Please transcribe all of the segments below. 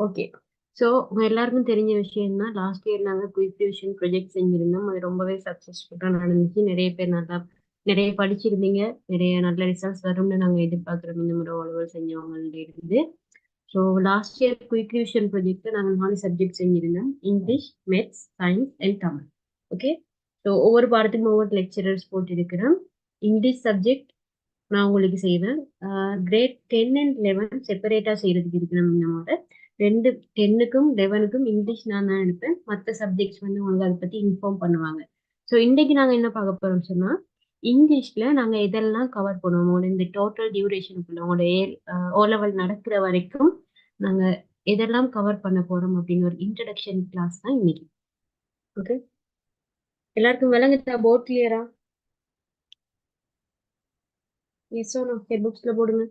Okay. So உங்க எல்லாருக்கும் தெரிஞ்ச விஷயம் தான் லாஸ்ட் இயர் நாங்க குயிக் டிவிஷன் ப்ராஜெக்ட் செஞ்சிருந்தோம். அது ரொம்பவே சக்ஸஸ்ஃபுல்லா நடந்துச்சு. நிறைய பேர் நல்லா நிறைய படிச்சிருந்தீங்க. நிறைய நல்ல ரிசல்ட்ஸ் வரும்னு நாங்க எதிர்பார்க்குறோம் இந்த முறை ஓரளவு செஞ்சவங்கள்ட்ட இருந்து. So last year quick revision project நாங்கள் 4 சப்ஜெக்ட் செஞ்சிருந்தோம். English, maths, science and Tamil. Okay. So ஒவ்வொரு பாடத்துக்கும் ஒவ்வொரு லெக்சரர்ஸ் போட்டிருக்கிறோம். இங்கிலீஷ் சப்ஜெக்ட் நான் உங்களுக்கு செய்வேன். கிரேட் 10 அண்ட் 11 செப்பரேட்டா செய்யறதுக்கு இருக்கு நம்மளோட ரெண்டு 10க்கும் 11க்கும் இங்கிலீஷ் நான் தான் எடுப்பேன். மற்ற சப்ஜெக்ட்ஸ் வந்து உங்களுக்கு அதை பத்தி இன்ஃபார்ம் பண்ணுவாங்க. ஸோ இன்னைக்கு நாங்க என்ன பார்க்க போறோம்னு சொன்னா இங்கிலீஷ்ல நாங்க இதெல்லாம் கவர் பண்ணுவோம். உங்களோட இந்த டோட்டல் டியூரேஷனுக்குள்ள உங்களோட ஓ லெவல் நடக்கிற வரைக்கும் நாங்க எதெல்லாம் கவர் பண்ண போறோம் அப்படின்னு ஒரு இன்ட்ரடக்ஷன் கிளாஸ் தான் இன்னைக்கு. ஓகே. எல்லாருக்கும் விளங்குதா? போர்ட் கிளியரா? எஸ் ஓ நோ புக்ஸ்ல போடுங்க.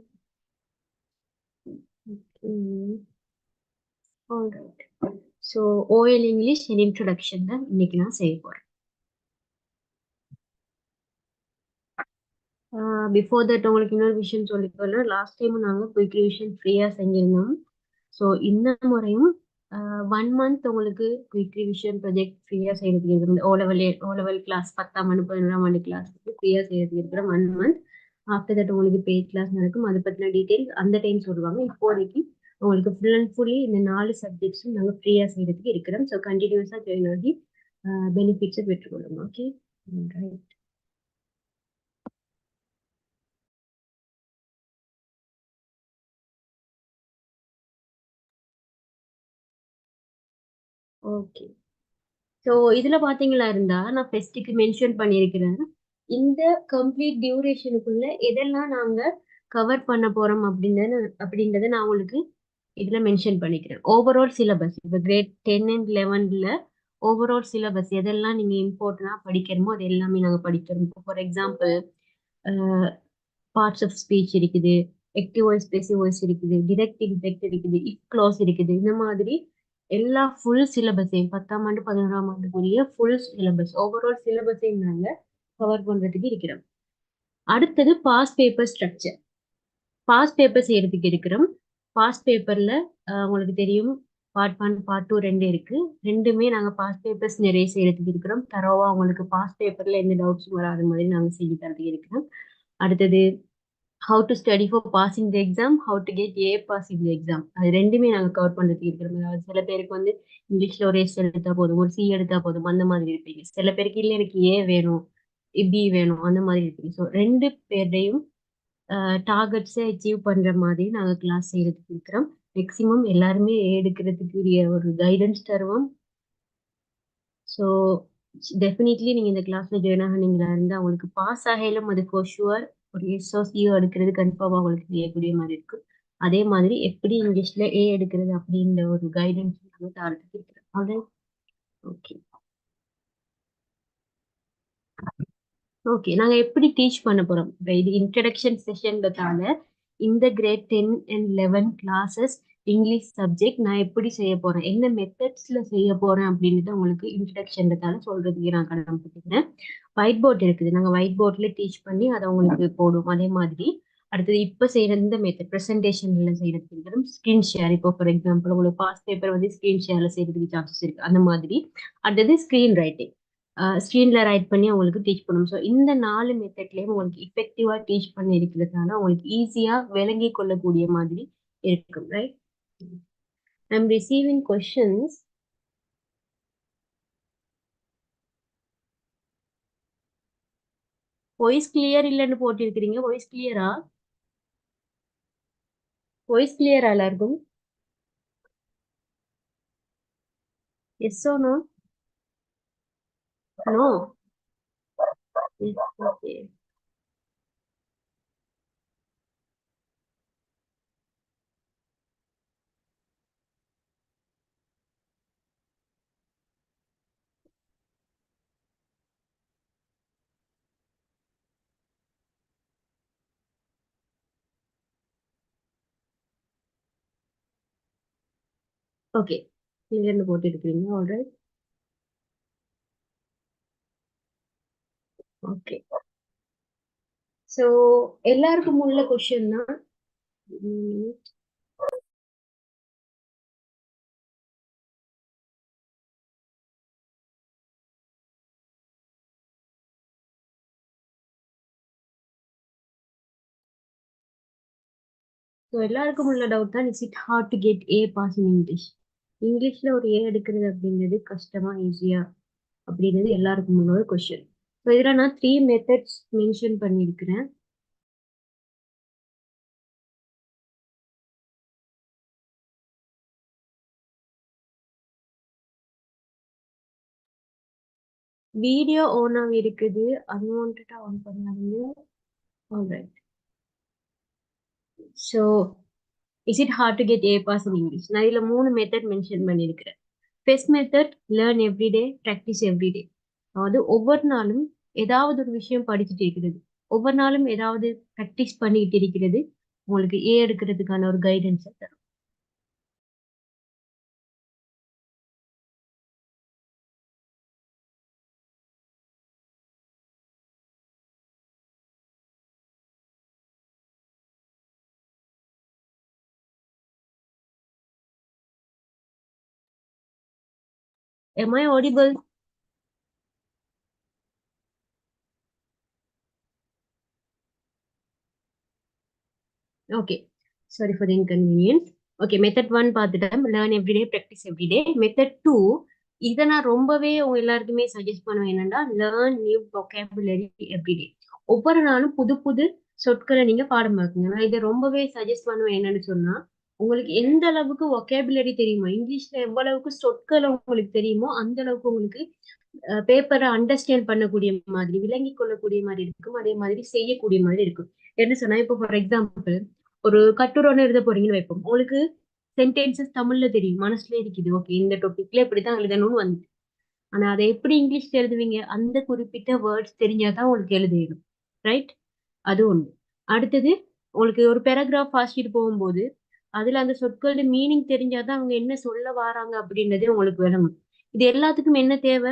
Alright. So OL English and introduction தான் இன்னைக்கு நான் செய்ய போறேன். பிஃபோர் தட் உங்களுக்கு இன்னொரு விஷயம் சொல்லிக்கோன்னா லாஸ்ட் டைம் நாங்கள் குயிக் ரிவிஷன் ஃப்ரீயாக செஞ்சிருந்தோம். ஸோ இந்த முறையும் 1 மந்த் உங்களுக்கு குயிக் ரிவிஷன் ப்ராஜெக்ட் ஃப்ரீயாக செய்யறதுக்கு இருக்கிறோம். ஓ லெவல் கிளாஸ் 10ஆம் ஆண்டு 11ஆம் ஆண்டு கிளாஸுக்கு ஃப்ரீயாக செய்யறதுக்கு இருக்கிற 1 மந்த். ஆஃப்டர் தட் உங்களுக்கு பெய்ட் கிளாஸ் நடக்கும். அதை பற்றின டீட்டெயில்ஸ் அந்த டைம் சொல்லுவாங்க. இப்போதைக்கு உங்களுக்கு ஃபுல் அண்ட் ஃபுல்லி இந்த 4 சப்ஜெக்ட்ஸும் நாங்கள் ஃப்ரீயாக செய்யறதுக்கு இருக்கிறோம். ஸோ கண்டினியூஸாக ஜாயின் ஆகி பெனிஃபிட்ஸை பெற்றுக்கொள்ளுங்க. ஓகே. ரைட். ஓகே. ஸோ இதுல பாத்தீங்களா இருந்தா நான் ஃபெஸ்ட்டுக்கு மென்ஷன் பண்ணியிருக்கிறேன். இந்த கம்ப்ளீட் டியூரேஷனுக்குள்ள எதெல்லாம் நாங்க கவர் பண்ண போறோம் அப்படின்றத நான் உங்களுக்கு இதுல மென்ஷன் பண்ணிக்கிறேன். ஓவரால் சிலபஸ் இப்போ கிரேட் 10 அண்ட் 11ல ஓவரால் சிலபஸ் எதெல்லாம் நீங்க இம்பார்ட்டண்டா படிக்கிறோமோ அது எல்லாமே நாங்க படிக்கிறோம். For example parts of speech இருக்குது, ஆக்டிவ் வாய்ஸ், பேசிவ் வாய்ஸ் இருக்குது, டிரெக்ட் இன்டெக்ட் இருக்குது, இஃப் க்ளாஸ் இருக்குது. இந்த மாதிரி எல்லா ஃபுல் சிலபஸையும் 10ஆம் ஆண்டு 11ஆம் ஆண்டுக்குரிய ஃபுல் சிலபஸ் ஓவரால் சிலபஸையும் நாங்க கவர் பண்றதுக்கு இருக்கிறோம். அடுத்தது past paper structure. Past paper செய்யறதுக்கு இருக்கிறோம். பாஸ் பேப்பர்ல உங்களுக்கு தெரியும் பார்ட் 1 பார்ட் 2 ரெண்டு இருக்கு. ரெண்டுமே நாங்க பாஸ் பேப்பர்ஸ் நிறைய செய்யறதுக்கு இருக்கிறோம். தரோவா உங்களுக்கு பாஸ் பேப்பர்ல எந்த டவுட்ஸும் வராத மாதிரி நாங்க செஞ்சு தரதுக்கு இருக்கிறோம். அடுத்தது how to study for passing the exam, how to get A passing the exam. அது ரெண்டுமே நாங்கள் கவர் பண்ணுறதுக்கு இருக்கிறோம். அதாவது சில பேருக்கு வந்து இங்கிலீஷ்ல ஒரு எஸ் எடுத்தா போதும், ஒரு சி எடுத்தா போதும், அந்த மாதிரி இருப்பீங்க. சில பேருக்கு இல்லை எனக்கு ஏ வேணும், பி வேணும், அந்த மாதிரி இருப்பீங்க. ஸோ ரெண்டு பேர்டையும் டார்கெட்ஸை அச்சீவ் பண்ற மாதிரி நாங்கள் கிளாஸ் செய்யறதுக்கு இருக்கிறோம். மேக்சிமம் எல்லாருமே ஏ எடுக்கிறதுக்குரிய ஒரு கைடன்ஸ் தருவோம். ஸோ டெஃபினெட்லி நீங்க இந்த கிளாஸ்ல ஜாயின் ஆனீங்களா இருந்தா அவங்களுக்கு பாஸ் ஆகலும் அது ஃபார் ஷுவர் ஒரு எஸ்ஓ சிஓ எடுக்கிறது கன்ஃபார்மா உங்களுக்கு செய்யக்கூடிய மாதிரி இருக்கும். அதே மாதிரி எப்படி இங்கிலீஷ்ல ஏ எடுக்கிறது அப்படின்ற ஒரு கைடன்ஸ் நாங்கள் தாரத்துக்கு இருக்கிறோம். ஓகே. ஓகே. நாங்க எப்படி டீச் பண்ண போறோம்? இது இன்ட்ரடக்ஷன் செஷன்றதால இந்த grade 10 and 11 classes English subject நான் எப்படி செய்ய போறேன், என்ன மெத்தட்ஸ்ல செய்ய போறேன் அப்படின்றத உங்களுக்கு இன்ட்ரடக்ஷன்றதால சொல்றதுக்கு நான் கடமைப்பட்டுக்கிறேன். ஒயிட் போர்ட் இருக்குது. நாங்க ஒயிட் போர்ட்ல டீச் பண்ணி அதை உங்களுக்கு போடுவோம். அதே மாதிரி அடுத்தது இப்ப செய்யற இந்த மெத்தட் பிரசன்டேஷன்ல செய்யறதுக்கு ஸ்கிரீன் ஷேர். இப்போ ஃபார் எக்ஸாம்பிள் உங்களுக்கு பாஸ் பேப்பர் வந்து ஸ்கிரீன் ஷேர்ல செய்யறதுக்கு சான்சஸ் இருக்கு. அந்த மாதிரி அடுத்தது ஸ்கிரீன் ரைட்டிங், ஸ்க்ரீன்ல ரைட் பண்ணி அவங்களுக்கு டீச் பண்ணும். ஸோ இந்த 4 மெத்தட்லயும் உங்களுக்கு இஃபெக்டிவா டீச் பண்ணி இருக்கிறதுனால உங்களுக்கு ஈஸியா விளங்கி கொள்ளக்கூடிய மாதிரி இருக்கும். Right. I'm receiving questions. Voice clear இல்லைன்னு போட்டிருக்கிறீங்க. வாய்ஸ் கிளியரா? வாய்ஸ் கிளியரா எல்லாருக்கும்? Yes or no? No. Okay. Okay. கிளியர்னு போட்டிருக்கிறீங்க. ஆல்ரைட். ஓகே. ஸோ எல்லாருக்கும் உள்ள கொஸ்டின் தான். ஸோ எல்லாருக்கும் உள்ள டவுட் தான், is it hard to get a pass in English? இங்கிலீஷ்ல ஒரு ஏ எடுக்கிறது அப்படிங்கிறது கஷ்டமா ஈஸியா அப்படிங்கிறது எல்லாருக்கும் உள்ள ஒரு கொஸ்டின். ஸோ இதில் நான் 3 மெத்தட்ஸ் மென்ஷன் பண்ணியிருக்கிறேன். வீடியோ ஆன் ஆகி இருக்குது, அன்வான்டா ஆன் பண்ணாதீங்க. Alright. So is it hard to get a pass in English? நான் இதில் 3 மெத்தட் மென்ஷன் பண்ணியிருக்கிறேன். First method, learn everyday, practice everyday. அதாவது ஒவ்வொரு நாளும் ஏதாவது ஒரு விஷயம் படிச்சுட்டு இருக்கிறது, ஒவ்வொரு நாளும் ஏதாவது ப்ராக்டிஸ் பண்ணிட்டு இருக்கிறது உங்களுக்கு ஏ எடுக்கிறதுக்கான ஒரு கைடன்ஸை தரும். Am I audible? Okay. Sorry for the inconvenience. Okay, method 1 பார்த்துட்டேன். Learn everyday, practice everyday. Method 2, இதை நான் ரொம்பவே உங்க எல்லாருக்குமே சஜஸ்ட் பண்ணுவேன். என்னன்னா, லேர்ன் நியூ vocabulary எவ்ரிடே. ஒவ்வொரு நாளும் புது புது சொற்களை நீங்க பாடமாக்குங்க. நான் இதை ரொம்பவே சஜஸ்ட் பண்ணுவேன். என்னன்னு சொன்னா, உங்களுக்கு எந்த அளவுக்கு vocabulary தெரியுமோ, இங்கிலீஷ்ல எவ்வளவுக்கு சொற்கள் உங்களுக்கு தெரியுமோ அந்த அளவுக்கு உங்களுக்கு பேப்பரை அண்டர்ஸ்டாண்ட் பண்ணக்கூடிய மாதிரி, விளங்கி கொள்ளக்கூடிய மாதிரி இருக்கும். அதே மாதிரி செய்யக்கூடிய மாதிரி இருக்கும். என்ன சொன்னா, இப்போ ஃபார் எக்ஸாம்பிள் ஒரு கட்டுரை ஒன்று எழுத போறீங்கன்னு வைப்போம். உங்களுக்கு சென்டென்சஸ் தமிழ்ல தெரியும், மனசுல இருக்குது, ஓகே இந்த டாபிக்ல இப்படிதான் எழுதணும்னு வந்து. ஆனா அதை எப்படி இங்கிலீஷ்ல எழுதுவீங்க? அந்த குறிப்பிட்ட வேர்ட்ஸ் தெரிஞ்சாதான் உங்களுக்கு எழுதிடும். ரைட்? அது ஒண்ணு. அடுத்தது, உங்களுக்கு ஒரு பேராகிராஃப் வாசிச்சுட்டு போகும்போது அதுல அந்த சொற்களோட மீனிங் தெரிஞ்சாதான் அவங்க என்ன சொல்ல வராங்க அப்படின்றதே உங்களுக்கு விளங்கும். இது எல்லாத்துக்கும் என்ன தேவை?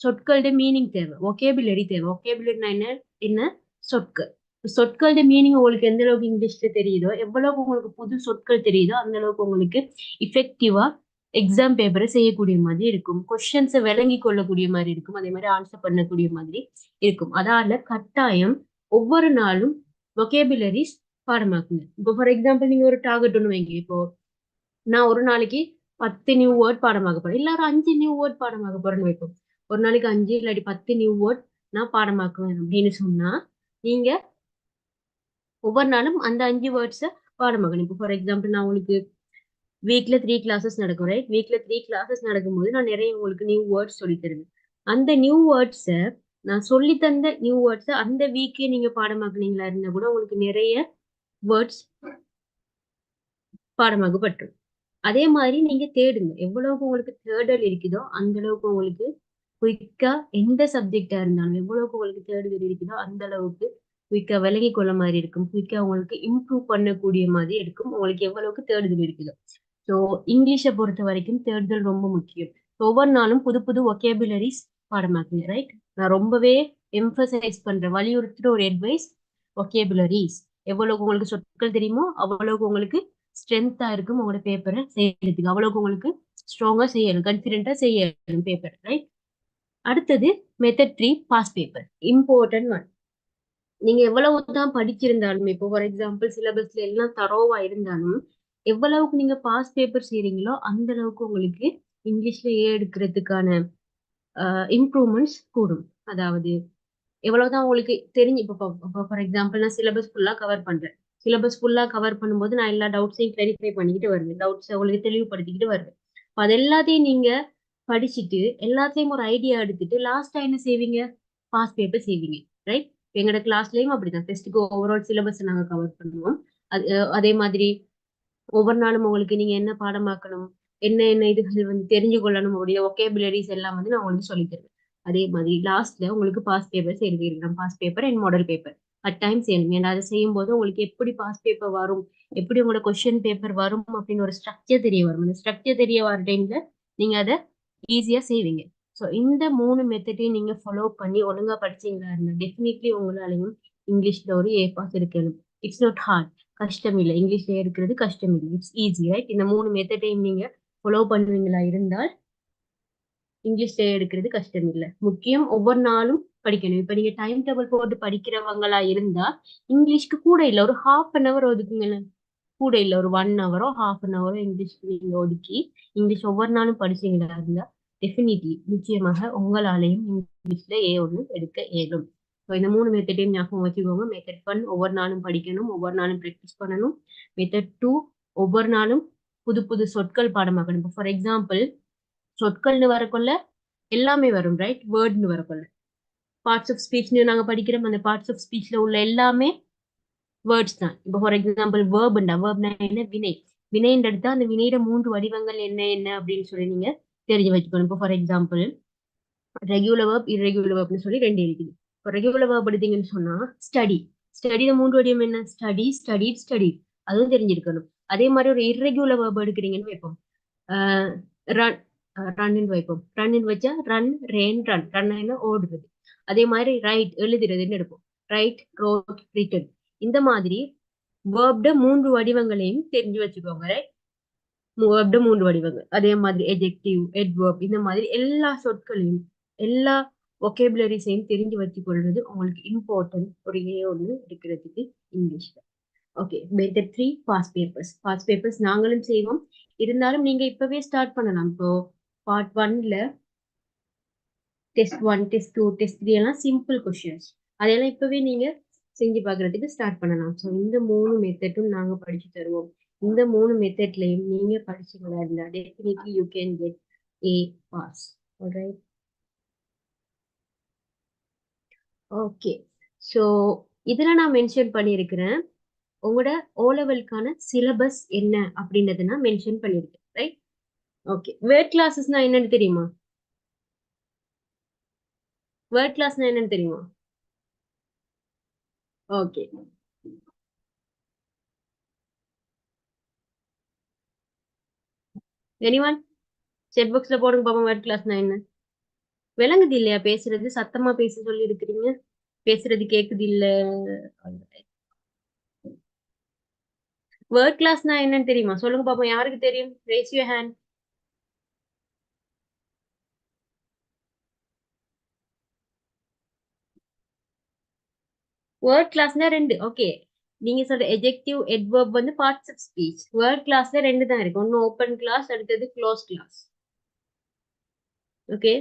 சொற்களோட மீனிங் தேவை, ஒகேபுலரி தேவை. ஒகேபுலரினா என்ன? என்ன? சொற்கள். சொற்களோட மீனிங் உங்களுக்கு எந்த அளவுக்கு இங்கிலீஷ்ல தெரியுதோ, எவ்வளவுக்கு உங்களுக்கு புது சொற்கள் தெரியுதோ அந்த அளவுக்கு உங்களுக்கு இஃபெக்டிவா எக்ஸாம் பேப்பரை செய்யக்கூடிய மாதிரி இருக்கும். கொஸ்டின்ஸை விளங்கி கொள்ளக்கூடிய மாதிரி இருக்கும். அதே மாதிரி ஆன்சர் பண்ணக்கூடிய மாதிரி இருக்கும். அதால கட்டாயம் ஒவ்வொரு நாளும் ஒகேபுலரிஸ் பாடமாக்குங்க. இப்போ ஃபார் எக்ஸாம்பிள் நீங்க ஒரு டார்கெட் ஒன்று வைங்க. இப்போ நான் ஒரு நாளைக்கு 10 நியூ வேர்ட் பாடமாக போறேன், இல்ல ஒரு 5 நியூ வேர்ட் பாடமாக போறேன்னு வைப்போம். ஒரு நாளைக்கு 5 இல்லாட்டி 10 நியூ வேர்ட் நான் பாடமாக்குவேன் அப்படின்னு சொன்னா, நீங்க ஒவ்வொரு நாளும் அந்த 5 வேர்ட்ஸை பாடமாக்கணும். இப்போ ஃபார் எக்ஸாம்பிள் நான் உங்களுக்கு வீக்ல 3 கிளாஸஸ் நடக்கும், ரைட்? வீக்ல 3 கிளாஸஸ் நடக்கும்போது நான் நிறைய உங்களுக்கு நியூ வேர்ட்ஸ் சொல்லி தருவேன். அந்த நியூ வேர்ட்ஸை, நான் சொல்லி தந்த நியூ வேர்ட்ஸை அந்த வீக்கே நீங்க பாடமாக்குனீங்களா இருந்தா கூட உங்களுக்கு நிறைய வேர்ட்ஸ் பாடமாகப்பட்டுரும். அதே மாதிரி நீங்க தேடுங்க. எவ்வளவுக்கு உங்களுக்கு தேடல் இருக்குதோ அந்த அளவுக்கு உங்களுக்கு குயிக்கா எந்த சப்ஜெக்டா இருந்தாலும், எவ்வளவுக்கு உங்களுக்கு தேடுதல் இருக்குதோ அந்த அளவுக்கு குயிக்கா விளங்கி கொள்ள மாதிரி இருக்கும். குயிக்கா உங்களுக்கு இம்ப்ரூவ் பண்ணக்கூடிய மாதிரி இருக்கும், உங்களுக்கு எவ்வளவுக்கு தேடுதல் இருக்குதோ. ஸோ இங்கிலீஷை பொறுத்த வரைக்கும் தேடுதல் ரொம்ப முக்கியம். ஒவ்வொரு நாளும் புது புது ஒகேபுலரிஸ் பாடமாக்குங்க, ரைட்? நான் ரொம்பவே எம்பசைஸ் பண்றேன், வலியுறுத்துற ஒரு அட்வைஸ், ஒகேபுலரிஸ். எவ்வளவுக்கு உங்களுக்கு சொற்கள் தெரியுமோ அவ்வளவுக்கு உங்களுக்கு ஸ்ட்ரென்த்தா இருக்கும் உங்களோட பேப்பரை செய்யறதுக்கு. அவ்வளவுக்கு உங்களுக்கு ஸ்ட்ராங்கா செய்யணும், கான்பிடென்ட்டா செய்யணும் பேப்பர், ரைட்? அடுத்தது method 3, past paper. Important one. நீங்க எவ்வளவுதான் படிச்சிருந்தாலும், இப்போ ஃபார் எக்ஸாம்பிள் சிலபஸ்ல எல்லாம் தரோவா இருந்தாலும், எவ்வளவுக்கு நீங்க பாஸ் பேப்பர் செய்றீங்களோ அந்த அளவுக்கு உங்களுக்கு இங்கிலீஷ்ல ஏ எடுக்கிறதுக்கான இம்ப்ரூவ்மெண்ட்ஸ் கூடும். அதாவது எவ்வளவுதான் உங்களுக்கு தெரிஞ்சு, இப்போ ஃபார் எக்ஸாம்பிள் நான் சிலபஸ் ஃபுல்லா கவர் பண்றேன். சிலபஸ் ஃபுல்லா கவர் பண்ணும்போது நான் எல்லா டவுட்ஸையும் கிளாரிஃபை பண்ணிக்கிட்டு வருவேன், டவுட்ஸ் உங்களுக்கு தெளிவுபடுத்திக்கிட்டு வருவேன். அப்ப அது எல்லாத்தையும் நீங்க படிச்சுட்டு எல்லாத்தையும் ஒரு ஐடியா எடுத்துட்டு லாஸ்டா என்ன செய்வீங்க? பாஸ் பேப்பர் செய்வீங்க, ரைட்? எங்களோட கிளாஸ்லயும் அப்படிதான். டெஸ்ட்டுக்கு ஓவரால் சிலபஸ் நாங்க கவர் பண்ணுவோம். அது அதே மாதிரி ஒவ்வொரு நாளும் உங்களுக்கு நீங்க என்ன பாடமாக்கணும், என்ன என்ன இதுகள் வந்து தெரிஞ்சு கொள்ளணும், உடைய ஒகேபுலரிஸ் எல்லாம் வந்து நான் உங்களுக்கு சொல்லி தருவேன். அதே மாதிரி லாஸ்ட்ல உங்களுக்கு பாஸ் பேப்பர்ஸ் எழுதிருக்கலாம். Past paper and model paper at time செய்யணும். ஏன்னா அதை செய்யும் போது உங்களுக்கு எப்படி பாஸ் பேப்பர் வரும், எப்படி உங்களோட கொஸ்டின் பேப்பர் வரும் அப்படின்னு ஒரு ஸ்ட்ரக்சர் தெரிய வரும். அந்த ஸ்ட்ரக்சர் தெரிய வர டைம்ல நீங்க அதை ஈஸியா செய்வீங்க. ஸோ இந்த 3 மெத்தடையும் நீங்க ஃபாலோ பண்ணி ஒழுங்கா படிச்சீங்களா இருந்தா டெஃபினெட்லி உங்களாலையும் இங்கிலீஷ்ல ஒரு ஏ பாஸ் எடுக்கணும். It's not hard. கஷ்டம் இல்லை, இங்கிலீஷ்ல இருக்கிறது கஷ்டம் இல்லை, இட்ஸ் ஈஸி, ரைட்? இந்த 3 மெத்தடையும் நீங்க ஃபாலோ பண்ணுவீங்களா இருந்தால் இங்கிலீஷ்ல எடுக்கிறது கஷ்டம் இல்லை. முக்கியம் ஒவ்வொரு நாளும் படிக்கணும். இப்ப நீங்க டைம் டேபிள் போட்டு படிக்கிறவங்களா இருந்தா இங்கிலீஷ்க்கு கூட இல்லை, ஒரு ஹாஃப் அன் அவர் ஒதுக்குங்களேன். கூட இல்லை, ஒரு 1 ஹவரோ 1/2 அன் ஹவரோ இங்கிலீஷ் நீங்க ஒதுக்கி இங்கிலீஷ் ஒவ்வொரு நாளும் படிச்சீங்களா இருந்தா டெஃபினிட்லி நிச்சயமாக உங்களாலையும் இங்கிலீஷ்ல A1 எடுக்க இயலும். ஸோ இந்த 3 மெத்தடையும் ஞாபகம் வச்சுக்கோங்க. மெத்தட் 1 ஒவ்வொரு நாளும் படிக்கணும், ஒவ்வொரு நாளும் ப்ராக்டிஸ் பண்ணணும். மெத்தட் 2 ஒவ்வொரு நாளும் புது புது சொற்கள் பாடமாக்கணும். இப்போ ஃபார் எக்ஸாம்பிள் சொற்கள்னு வரக்குள்ள எல்லாமே வரும், ரைட்? வேர்ட்னு வரக்குள்ள பார்ட்ஸ் ஆஃப் ஸ்பீச்னு நாங்க படிக்கிறோம், அந்த பார்ட்ஸ் ஆஃப் ஸ்பீச்ல உள்ள எல்லாமே வேர்ட்ஸ் தான். இப்போ ஃபார் எக்ஸாம்பிள் வேர்ப்னா என்ன? வினை. வினைன்னு எடுத்தா அந்த வினையிட 3 வடிவங்கள் என்ன என்ன அப்படின்னு சொல்லி நீங்க தெரிஞ்சு வச்சுக்கணும். இப்போ for example regular verb, irregular வேர்ப்னு சொல்லி 2 இருக்குது. இப்போ ரெகுலர் வேர்ப் எடுத்தீங்கன்னு சொன்னா ஸ்டடி. ஸ்டடியில 3 வடிவம் என்ன? Study, studied, study. அதுவும் தெரிஞ்சிருக்கணும். அதே மாதிரி ஒரு இர்ரெகுலர் வேர்ப் எடுக்கிறீங்கன்னு வைப்போம், ரன், ரன்னு வைப்போம். ரன்னு வச்சா ரன், ரேன், ரன். ரன் ஓடுறது. அதே மாதிரி ரைட், எழுதுறதுன்னு எடுப்போம். Write, wrote, written. இந்த மாதிரி வேர்ப்ட 3 வடிவங்களையும் தெரிஞ்சு வச்சுக்கோங்க. வேர்ப்ட 3 வடிவங்கள். அதே மாதிரி எஜெக்டிவ், எட்வர்ப், இந்த மாதிரி எல்லா சொற்களையும் எல்லா ஒகேபுலரிஸையும் தெரிஞ்சு வச்சுக்கொள்வது உங்களுக்கு இம்பார்ட்டன்ட் ஒரு A1 எடுக்கிறதுக்கு இங்கிலீஷ்ல. Okay, method 3 past papers. Past papers நாங்களும் செய்வோம், இருந்தாலும் நீங்க இப்பவே ஸ்டார்ட் பண்ணலாம். இப்போ பார்ட் 1ல டெஸ்ட் 1, டெஸ்ட் 2, டெஸ்ட் 3 எல்லாம் சிம்பிள் கொஸ்டின்ஸ். அதெல்லாம் இப்பவே நீங்க செஞ்சு பார்க்கறதுக்கு ஸ்டார்ட் பண்ணலாம். ஸோ இந்த 3 மெத்தடும் நாங்க படிச்சு தருவோம். இந்த 3 மெத்தட்லயும் நீங்க படிச்சுங்களா இருந்தா definitely you can get A pass. Alright, okay. So இதுல நான் மென்ஷன் பண்ணியிருக்கிறேன் உங்களோட O லெவலுக்கான சிலபஸ் என்ன அப்படின்றத நான் மென்ஷன் பண்ணியிருக்கேன், ரைட்? ஓகே, வேர்ட் கிளாஸஸ்னா என்னன்னு தெரியுமா? வேர்ட் கிளாஸ்னா என்னன்னு தெரியுமா? ஓகே, எனிவன் செட் பாக்ஸ்ல போடுங்க பாப்போம், வேர்ட் கிளாஸ்னா என்ன? விளங்குது இல்லையா? பேசுறது சத்தமா பேச சொல்லி இருக்கிறீங்க, பேசுறது கேக்குது இல்ல? வேர்ட் கிளாஸ்னா என்னன்னு தெரியுமா? சொல்லுங்க பாப்போம், யாருக்கு தெரியும்? Raise your hand. வேர்ட் கிளாஸ்னா 2. ஓகே, நீங்க சொல்ற எஜெக்டிவ், எட்வர்ப் வந்து பார்ட்ஸ் ஆஃப் ஸ்பீச். வேர்ட் கிளாஸ்ல 2 தான் இருக்கு, ஒன்னு ஓப்பன் கிளாஸ், அடுத்தது close class. Okay,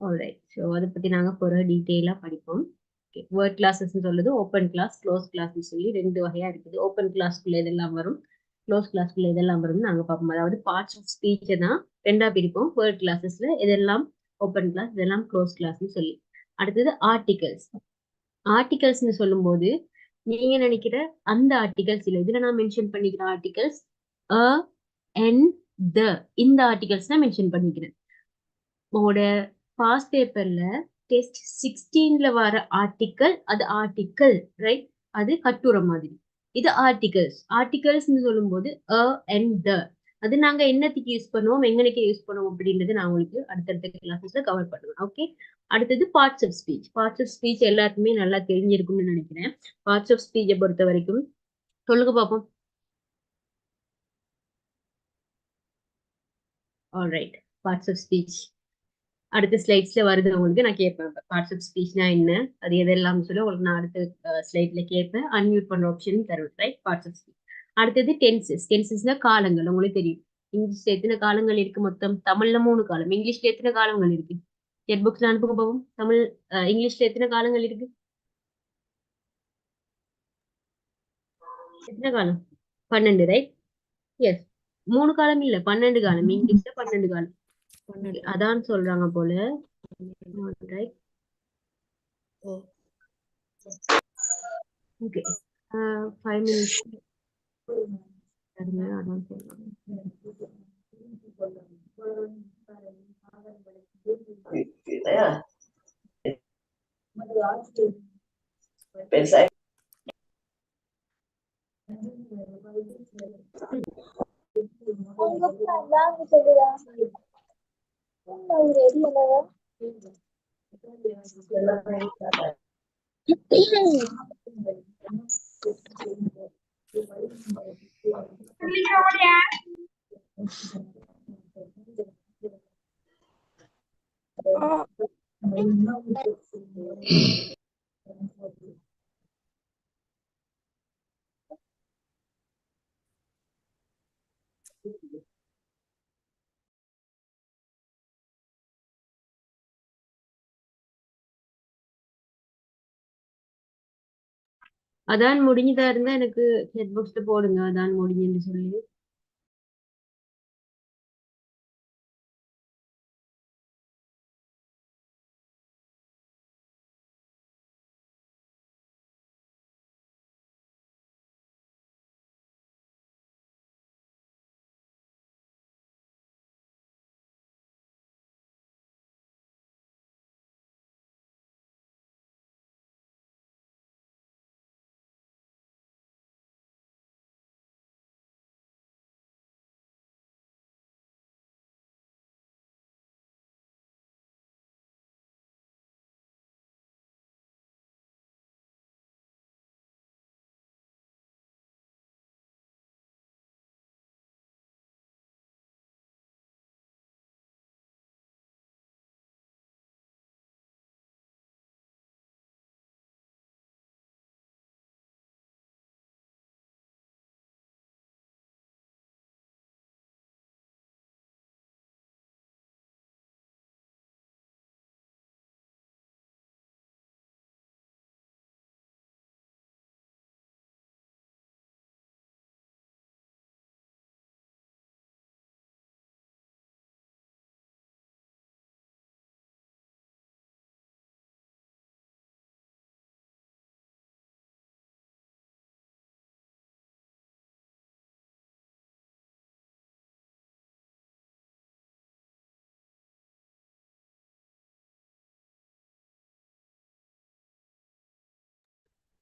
alright. So அதை பத்தி நாங்க பிறகு டீட்டெயிலா படிப்போம். ஓகே, வேர்ட் கிளாஸஸ் சொல்லுது ஓப்பன் கிளாஸ், க்ளோஸ் கிளாஸ் சொல்லி 2 வகையா இருக்குது. ஓப்பன் கிளாஸ்க்குள்ள இதெல்லாம் வரும், க்ளோஸ் கிளாஸ்க்குள்ள இதெல்லாம் வரும் நாங்க பார்ப்போம். அதாவது பார்ட்ஸ் ஆஃப் ஸ்பீச்சை தான் 2ஆ பிரிப்போம். வேர்ட் கிளாஸஸ்ல இதெல்லாம் ஓப்பன் கிளாஸ், இதெல்லாம் க்ளோஸ் கிளாஸ்னு சொல்லி. அடுத்தது ஆர்டிகல்ஸ். ஆர்டிகல்ஸ்னு சொல்லும்போது நீங்க நினைக்கிற அந்த ஆர்டிகல்ஸ் இல்ல, இதுல நான் மென்ஷன் பண்ணிக்கிற ஆர்டிகல்ஸ் அ, என், த, இந்த ஆர்டிகல்ஸ் தான் மென்ஷன் பண்ணிக்கிறேன். உங்களோட பாஸ்ட் பேப்பர்ல டெஸ்ட் 16ல வர ஆர்டிக்கல், அது ஆர்டிக்கல், ரைட்? அது கட்டுரை மாதிரி. இது ஆர்டிகல்ஸ். ஆர்டிகல்ஸ்னு சொல்லும்போது அ, என், த, அது நாங்க என்னத்துக்கு யூஸ் பண்ணுவோம், எங்கனைக்கு யூஸ் பண்ணுவோம் அப்படின்றது நான் உங்களுக்கு அடுத்தடுத்த கிளாஸஸ்ல கவர் பண்ணுவேன். ஓகே, அடுத்தது parts of speech. Parts of speech எல்லாருக்குமே நல்லா தெரிஞ்சிருக்கும்னு நினைக்கிறேன். பார்ட்ஸ் ஆஃப் ஸ்பீச்சை பொறுத்த வரைக்கும் சொல்லுங்க பார்ப்போம். ஆல்ரைட், பார்ட்ஸ் ஆஃப் ஸ்பீச் அடுத்த ஸ்லைட்ஸ்ல வருது உங்களுக்கு, நான் கேட்பேன் பார்ட்ஸ் ஆஃப் ஸ்பீச்னா என்ன, அது எதெல்லாம் சொல்லி உங்களுக்கு நான் அடுத்த ஸ்லைட்ல கேட்பேன். அன்மியூட் பண்ற ஆப்ஷன் தருவேன், ரைட்? Parts of speech. அடுத்தது டென்சஸ். டென்சஸ்னா காலங்கள். உங்களுக்கு தெரியும் இங்கிலீஷ்ல எத்தனை காலங்கள் இருக்கு மொத்தம்? தமிழ்ல 3 காலம். இங்கிலீஷ்ல எத்தனை காலங்கள் இருக்கு? செட் புக்ஸ்ல அனுப்புங்க போவோம். தமிழ் இங்கிலீஷ்ல எத்தனை காலங்கள் இருக்கு? எத்தனை காலம்? 12, ரைட்? எஸ், 3 காலம் இல்ல, 12 காலம். இங்கிலீஷ்ல 12 காலம். அதான் சொல்றாங்க போல, ரைட்? Okay, 5 minutes. அதான் சொல்றாங்க. அதான் முடிஞ்சதா இருந்தா எனக்கு செட் பாக்ஸ்ல போடுங்க, அதான் முடிஞ்சுன்னு சொல்லி.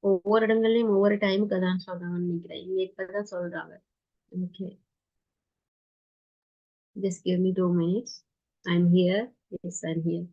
ஒவ்வொரு இடங்கள்லயும் ஒவ்வொரு டைமுக்கு அதான் சொல்றாங்கன்னு நினைக்கிறேன். இங்க இப்பதான் சொல்றாங்க. Okay, just give me 2 minutes. I'm here. Yes, I'm here.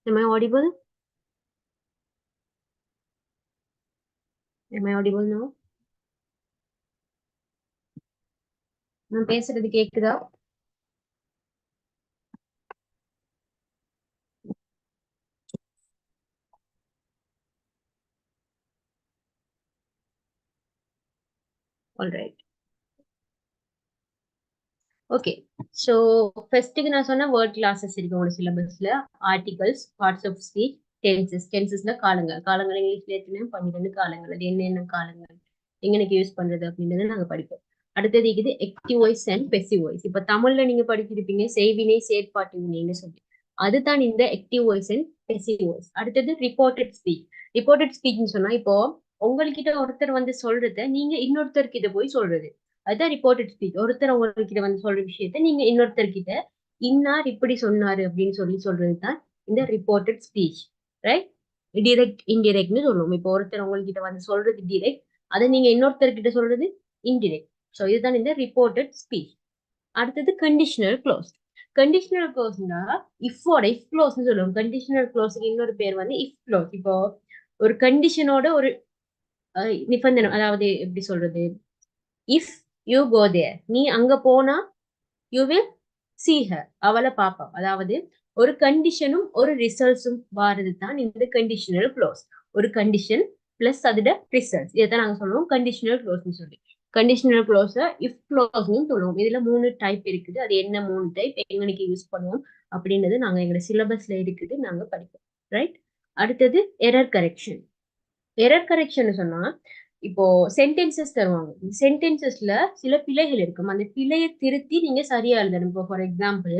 Am I audible? Am I audible now? நான் பேசுறது கேக்குதா? All right. ஓகே. ஸோ ஃபர்ஸ்ட்டுக்கு நான் சொன்ன வேர்ட் கிளாஸஸ் இருக்கு உங்களோட சிலபஸ்ல. Articles, parts of speech, tenses. டென்சஸ்ல காலங்கள். காலங்கள் இங்கிலீஷ்ல ஏற்கனவே 12 காலங்கள். அது என்னென்ன காலங்கள், எங்கனைக்கு யூஸ் பண்றது அப்படின்றத நாங்க படிப்போம். அடுத்தது இருக்குது active voice and passive voice. இப்ப தமிழ்ல நீங்க படிச்சிருப்பீங்க செய்வினை, செயற்பாட்டு வினைன்னு சொல்லி. அதுதான் இந்த active voice and passive voice. அடுத்தது ரிப்போர்ட்டட் ஸ்பீச். ரிப்போர்ட்டட் ஸ்பீச்னு சொன்னா இப்போ உங்ககிட்ட ஒருத்தர் வந்து சொல்றத நீங்க இன்னொருத்தர்கிட்ட போய் சொல்றது, அதுதான் ரிப்போர்ட்டட் ஸ்பீச். ஒருத்தர் உங்ககிட்ட வந்து சொல்ற விஷயத்த நீங்க இன்னொருத்தர்கிட்ட இன்னார் இப்படி சொன்னாரு அப்படின்னு சொல்லி சொல்றதுதான் இந்த ரிப்போர்ட்டட் ஸ்பீச், ரைட்? டிரெக்ட் இன்டிரெக்ட்னு சொல்லுவோம். இப்போ ஒருத்தர் உங்ககிட்ட வந்து சொல்றது டிரெக்ட், அதை நீங்க இன்னொருத்தர்கிட்ட சொல்றது இன்டிரெக்ட். ஸோ இதுதான் இந்த ரிப்போர்ட்டட் ஸ்பீச். அடுத்தது கண்டிஷனல் க்ளோஸ். கண்டிஷனல் க்ளோஸ்னா இஃபோட இஃப் க்ளோஸ்னு சொல்லுவோம். கண்டிஷனல் க்ளோஸுக்கு இன்னொரு பேர் வந்து இஃப் க்ளோஸ். இப்போ ஒரு கண்டிஷனோட ஒரு நிபந்தனை, அதாவது எப்படி சொல்றது, இஃப் யூ கோ தேர், நீ அங்க போனா யூ வில் see her, அவளை பாப்பா. அதாவது ஒரு கண்டிஷனும் ஒரு ரிசல்ட்ஸும் வாரது தான் இந்த கண்டிஷனல் க்ளோஸ். ஒரு கண்டிஷன் பிளஸ் அதோட ரிசல்ட்ஸ், இதைத்தான் நாங்க சொல்லுவோம் கண்டிஷனல் க்ளோஸ்னு சொல்லி. கண்டிஷனல் க்ளோஸ இஃப் க்ளோஸ்னு சொல்லுவோம். இதுல 3 டைப் இருக்குது. அது என்ன 3 டைப், எங்களுக்கு யூஸ் பண்ணுவோம் அப்படின்றது நாங்க எங்களோட சிலபஸ்ல இருக்குது, நாங்க படிப்போம், ரைட்? அடுத்தது எரர் கரெக்ஷன். எரர் கரெக்ஷன் சொன்னா, இப்போ சென்டென்சஸ் தருவாங்க. சென்டென்சஸ்ல சில பிழைகள் இருக்கும். அந்த பிழையை திருத்தி நீங்க சரியா எழுதணும். இப்போ ஃபார் எக்ஸாம்பிள்,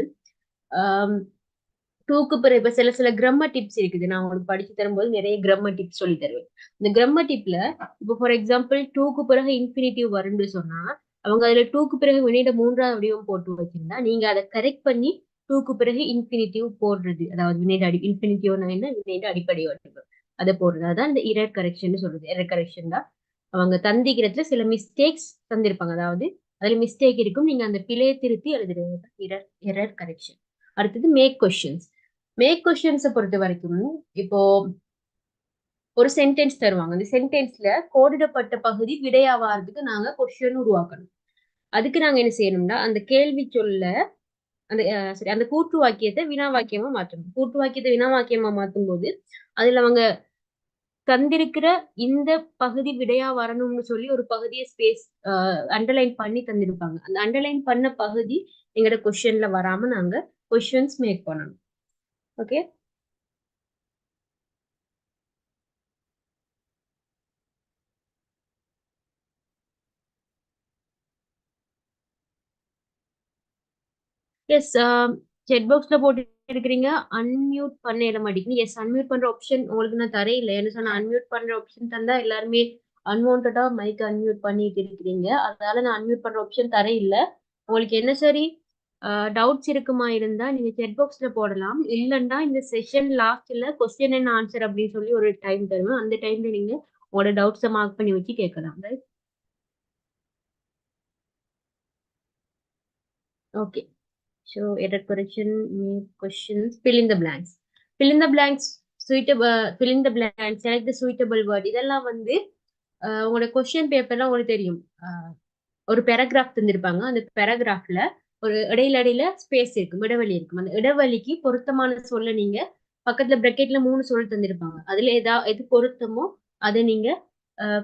டூக்கு பிறகு இப்ப சில சில கிராமர் டிப்ஸ் இருக்குது. நான் உங்களுக்கு படிச்சு தரும்போது நிறைய கிராமர் டிப்ஸ் சொல்லி தருவேன். இந்த கிராமர் டிப்ல இப்போ ஃபார் எக்ஸாம்பிள் டூக்கு பிறகு இன்ஃபினிட்டிவ் வரும்னு சொன்னா, அவங்க அதுல டூக்கு பிறகு வினையிட 3வது வடிவம் போட்டு வச்சிருந்தா நீங்க அதை கரெக்ட் பண்ணி டூக்கு பிறகு இன்ஃபினிட்டிவ் போடுறது. அதாவது வினையிட இன்ஃபினிட்டிவ் என்ன, வினையிட அடிப்படை வடிவம் அதை போடுறது. அதான் இந்த இரர் கரெக்ஷன் சொல்றது. எரர் கரெக்ஷன் தான் அவங்க தந்திக்கிறதுல சில மிஸ்டேக்ஸ் தந்திருப்பாங்க. அதாவது அதுல மிஸ்டேக் இருக்கும், நீங்க அந்த பிழையை திருத்தி எழுதுறது எரர் எரர் கரெக்ஷன். அடுத்தது மேக் கொஸ்டின்ஸ். மேக் கொஸ்டின்ஸை பொறுத்த வரைக்கும், இப்போ ஒரு சென்டென்ஸ் தருவாங்க. அந்த சென்டென்ஸ்ல கோடிடப்பட்ட பகுதி விடையாவாறதுக்கு நாங்க கொஸ்டின் உருவாக்கணும். அதுக்கு நாங்க என்ன செய்யணும்னா, அந்த கேள்வி சொல்ல அந்த சரி அந்த கூற்று வாக்கியத்தை வினா வாக்கியமா மாற்றணும். கூற்று வாக்கியத்தை வினா வாக்கியமா மாற்றும் போது அதுல அவங்க தந்திருக்கிற இந்த பகுதி விடையா வரணும்னு சொல்லி ஒரு பகுதியை ஸ்பேஸ் அண்டர்லைன் பண்ணி தந்திருப்பாங்க. அந்த அண்டர்லைன் பண்ண பகுதி எங்களோட கொஸ்டின்ல வராம நாங்க கொஸ்டின்ஸ் மேக் பண்ணணும். ஓகே. எஸ், செட் பாக்ஸ்ல போட்டு இருக்கிறீங்க. அன்மியூட் பண்ண இட மாட்டேங்குது. எஸ், அன்மியூட் பண்ற ஆப்ஷன் உங்களுக்கு நான் தரே இல்லை. என்ன சொன்னா, அன்மியூட் பண்ற ஆப்ஷன் தந்தா எல்லாருமே அன்வான்டா மைக் அன்மியூட் பண்ணிட்டு இருக்கிறீங்க. அதனால நான் அன்மியூட் பண்ற ஆப்ஷன் தரே இல்லை. உங்களுக்கு என்ன சரி டவுட்ஸ் இருக்குமா இருந்தா நீங்க செட் பாக்ஸ்ல போடலாம். இல்லைன்னா இந்த செஷன் லாஸ்ட்ல கொஸ்டின் அண்ட் ஆன்சர் அப்படின்னு சொல்லி ஒரு டைம் தருவேன். அந்த டைம்ல நீங்க உங்களோட டவுட்ஸை மார்க் பண்ணி வச்சு கேட்கலாம். Right? Okay. So error correction, make questions, fill in the blanks. Fill in the blanks, suitable, fill in the blanks, select the suitable word. இதெல்லாம் வந்து உங்களோட கொஸ்டின் பேப்பர்லாம் உங்களுக்கு தெரியும். ஒரு பேராகிராஃப் தந்திருப்பாங்க. அந்த பேராகிராஃப்ல ஒரு இடையில ஸ்பேஸ் இருக்கும், இடைவெளி இருக்கும். அந்த இடைவெளிக்கு பொருத்தமான சொல்ல நீங்க பக்கத்துல பிரக்கெட்ல 3 சொல் தந்திருப்பாங்க. அதுல எது பொருத்தமோ அதை நீங்க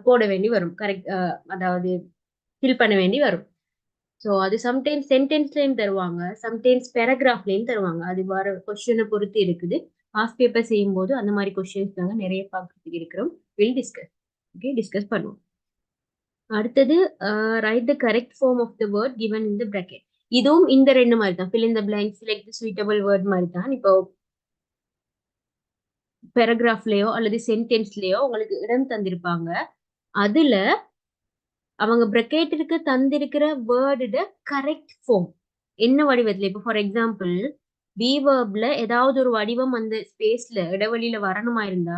போட வேண்டி வரும். கரெக்ட், அதாவது ஃபில் பண்ண வேண்டி வரும். ஸோ அது சம்டைம்ஸ் சென்டென்ஸ்லயும் தருவாங்க, சம்டைம்ஸ் பேராகிராஃப்லயும் தருவாங்க. அது வர கொஸ்டினை பொறுத்து இருக்குது. பாஸ் பேப்பர் செய்யும் போது அந்த மாதிரி கொஸ்டின்ஸ் நாங்கள் நிறைய பார்க்கறதுக்கு இருக்கிறோம். Will discuss. ஓகே, டிஸ்கஸ் பண்ணுவோம். அடுத்தது write the correct form of the word given in the bracket. இதுவும் இந்த ரெண்டு மாதிரி தான், fill in the blank, select the suitable word மாதிரி தான். இப்போ பேராகிராஃப்லயோ அல்லது சென்டென்ஸ்லயோ உங்களுக்கு இடம் தந்திருப்பாங்க. அதுல அவங்க பிரக்கெட்டிற்கு தந்திருக்கிற வேர்டு கரெக்ட் ஃபார்ம் என்ன வடிவத்துல. இப்போ ஃபார் எக்ஸாம்பிள் பி வேர்ப்ல ஏதாவது ஒரு வடிவம் அந்த ஸ்பேஸ்ல இடைவெளியில வரணுமா இருந்தா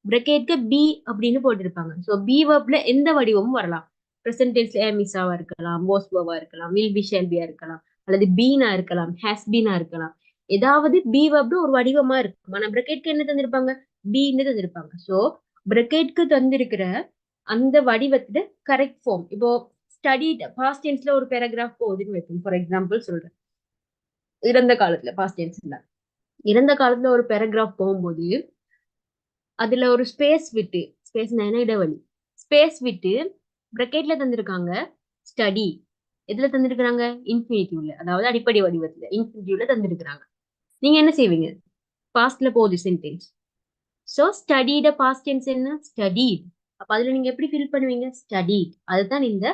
பிரக்கெட்க்கு பி அப்படின்னு போட்டிருப்பாங்க. ஸோ பி வேர்ப்ல எந்த வடிவமும் வரலாம். ப்ரெசன்ட் டென்ஸ்ல மிஸ்ஸாவா இருக்கலாம், போஸ் வேர்வா இருக்கலாம், வில் பி ஷேல் பியா இருக்கலாம், அல்லது பீனா இருக்கலாம், ஹேஸ் பீனா இருக்கலாம். ஏதாவது பி வேர்ப்ல ஒரு வடிவமா இருக்கும். ஆனா பிரக்கெட்க்கு என்ன தந்திருப்பாங்க, பின்னு தந்திருப்பாங்க. ஸோ பிரக்கெட்க்கு தந்திருக்கிற அந்த வடிவத்துல கரெக்ட் ஃபார்ம். இப்போ ஸ்டடிட் பாஸ்ட் டென்ஸ்ல ஒரு பேராகிராஃப் போகுதுன்னு வைப்போம். ஃபார் எக்ஸாம்பிள் சொல்றேன், இறந்த காலத்துல பாஸ்ட் டென்ஸ்ல இறந்த காலத்துல ஒரு பேராகிராஃப் போகும்போது அதுல ஒரு ஸ்பேஸ் விட்டு, ஸ்பேஸ் இடைவெளி, ஸ்பேஸ் விட்டு பிரக்கெட்ல தந்திருக்காங்க ஸ்டடி. எதுல தந்திருக்கிறாங்க, இன்ஃபினிட்டிவ்ல, அதாவது அடிப்படை வடிவத்துல இன்ஃபினிட்டிவ்ல தந்திருக்கிறாங்க. நீங்க என்ன செய்வீங்க, பாஸ்ட்ல போகுது சென்டென்ஸ். ஸோ ஸ்டடிட பாஸ்ட் டென்ஸ் என்ன, ஸ்டடிட். அப்ப அதுல நீங்க எப்படி ஃபில் பண்ணுவீங்க, ஸ்டடிட். அதுதான் இந்த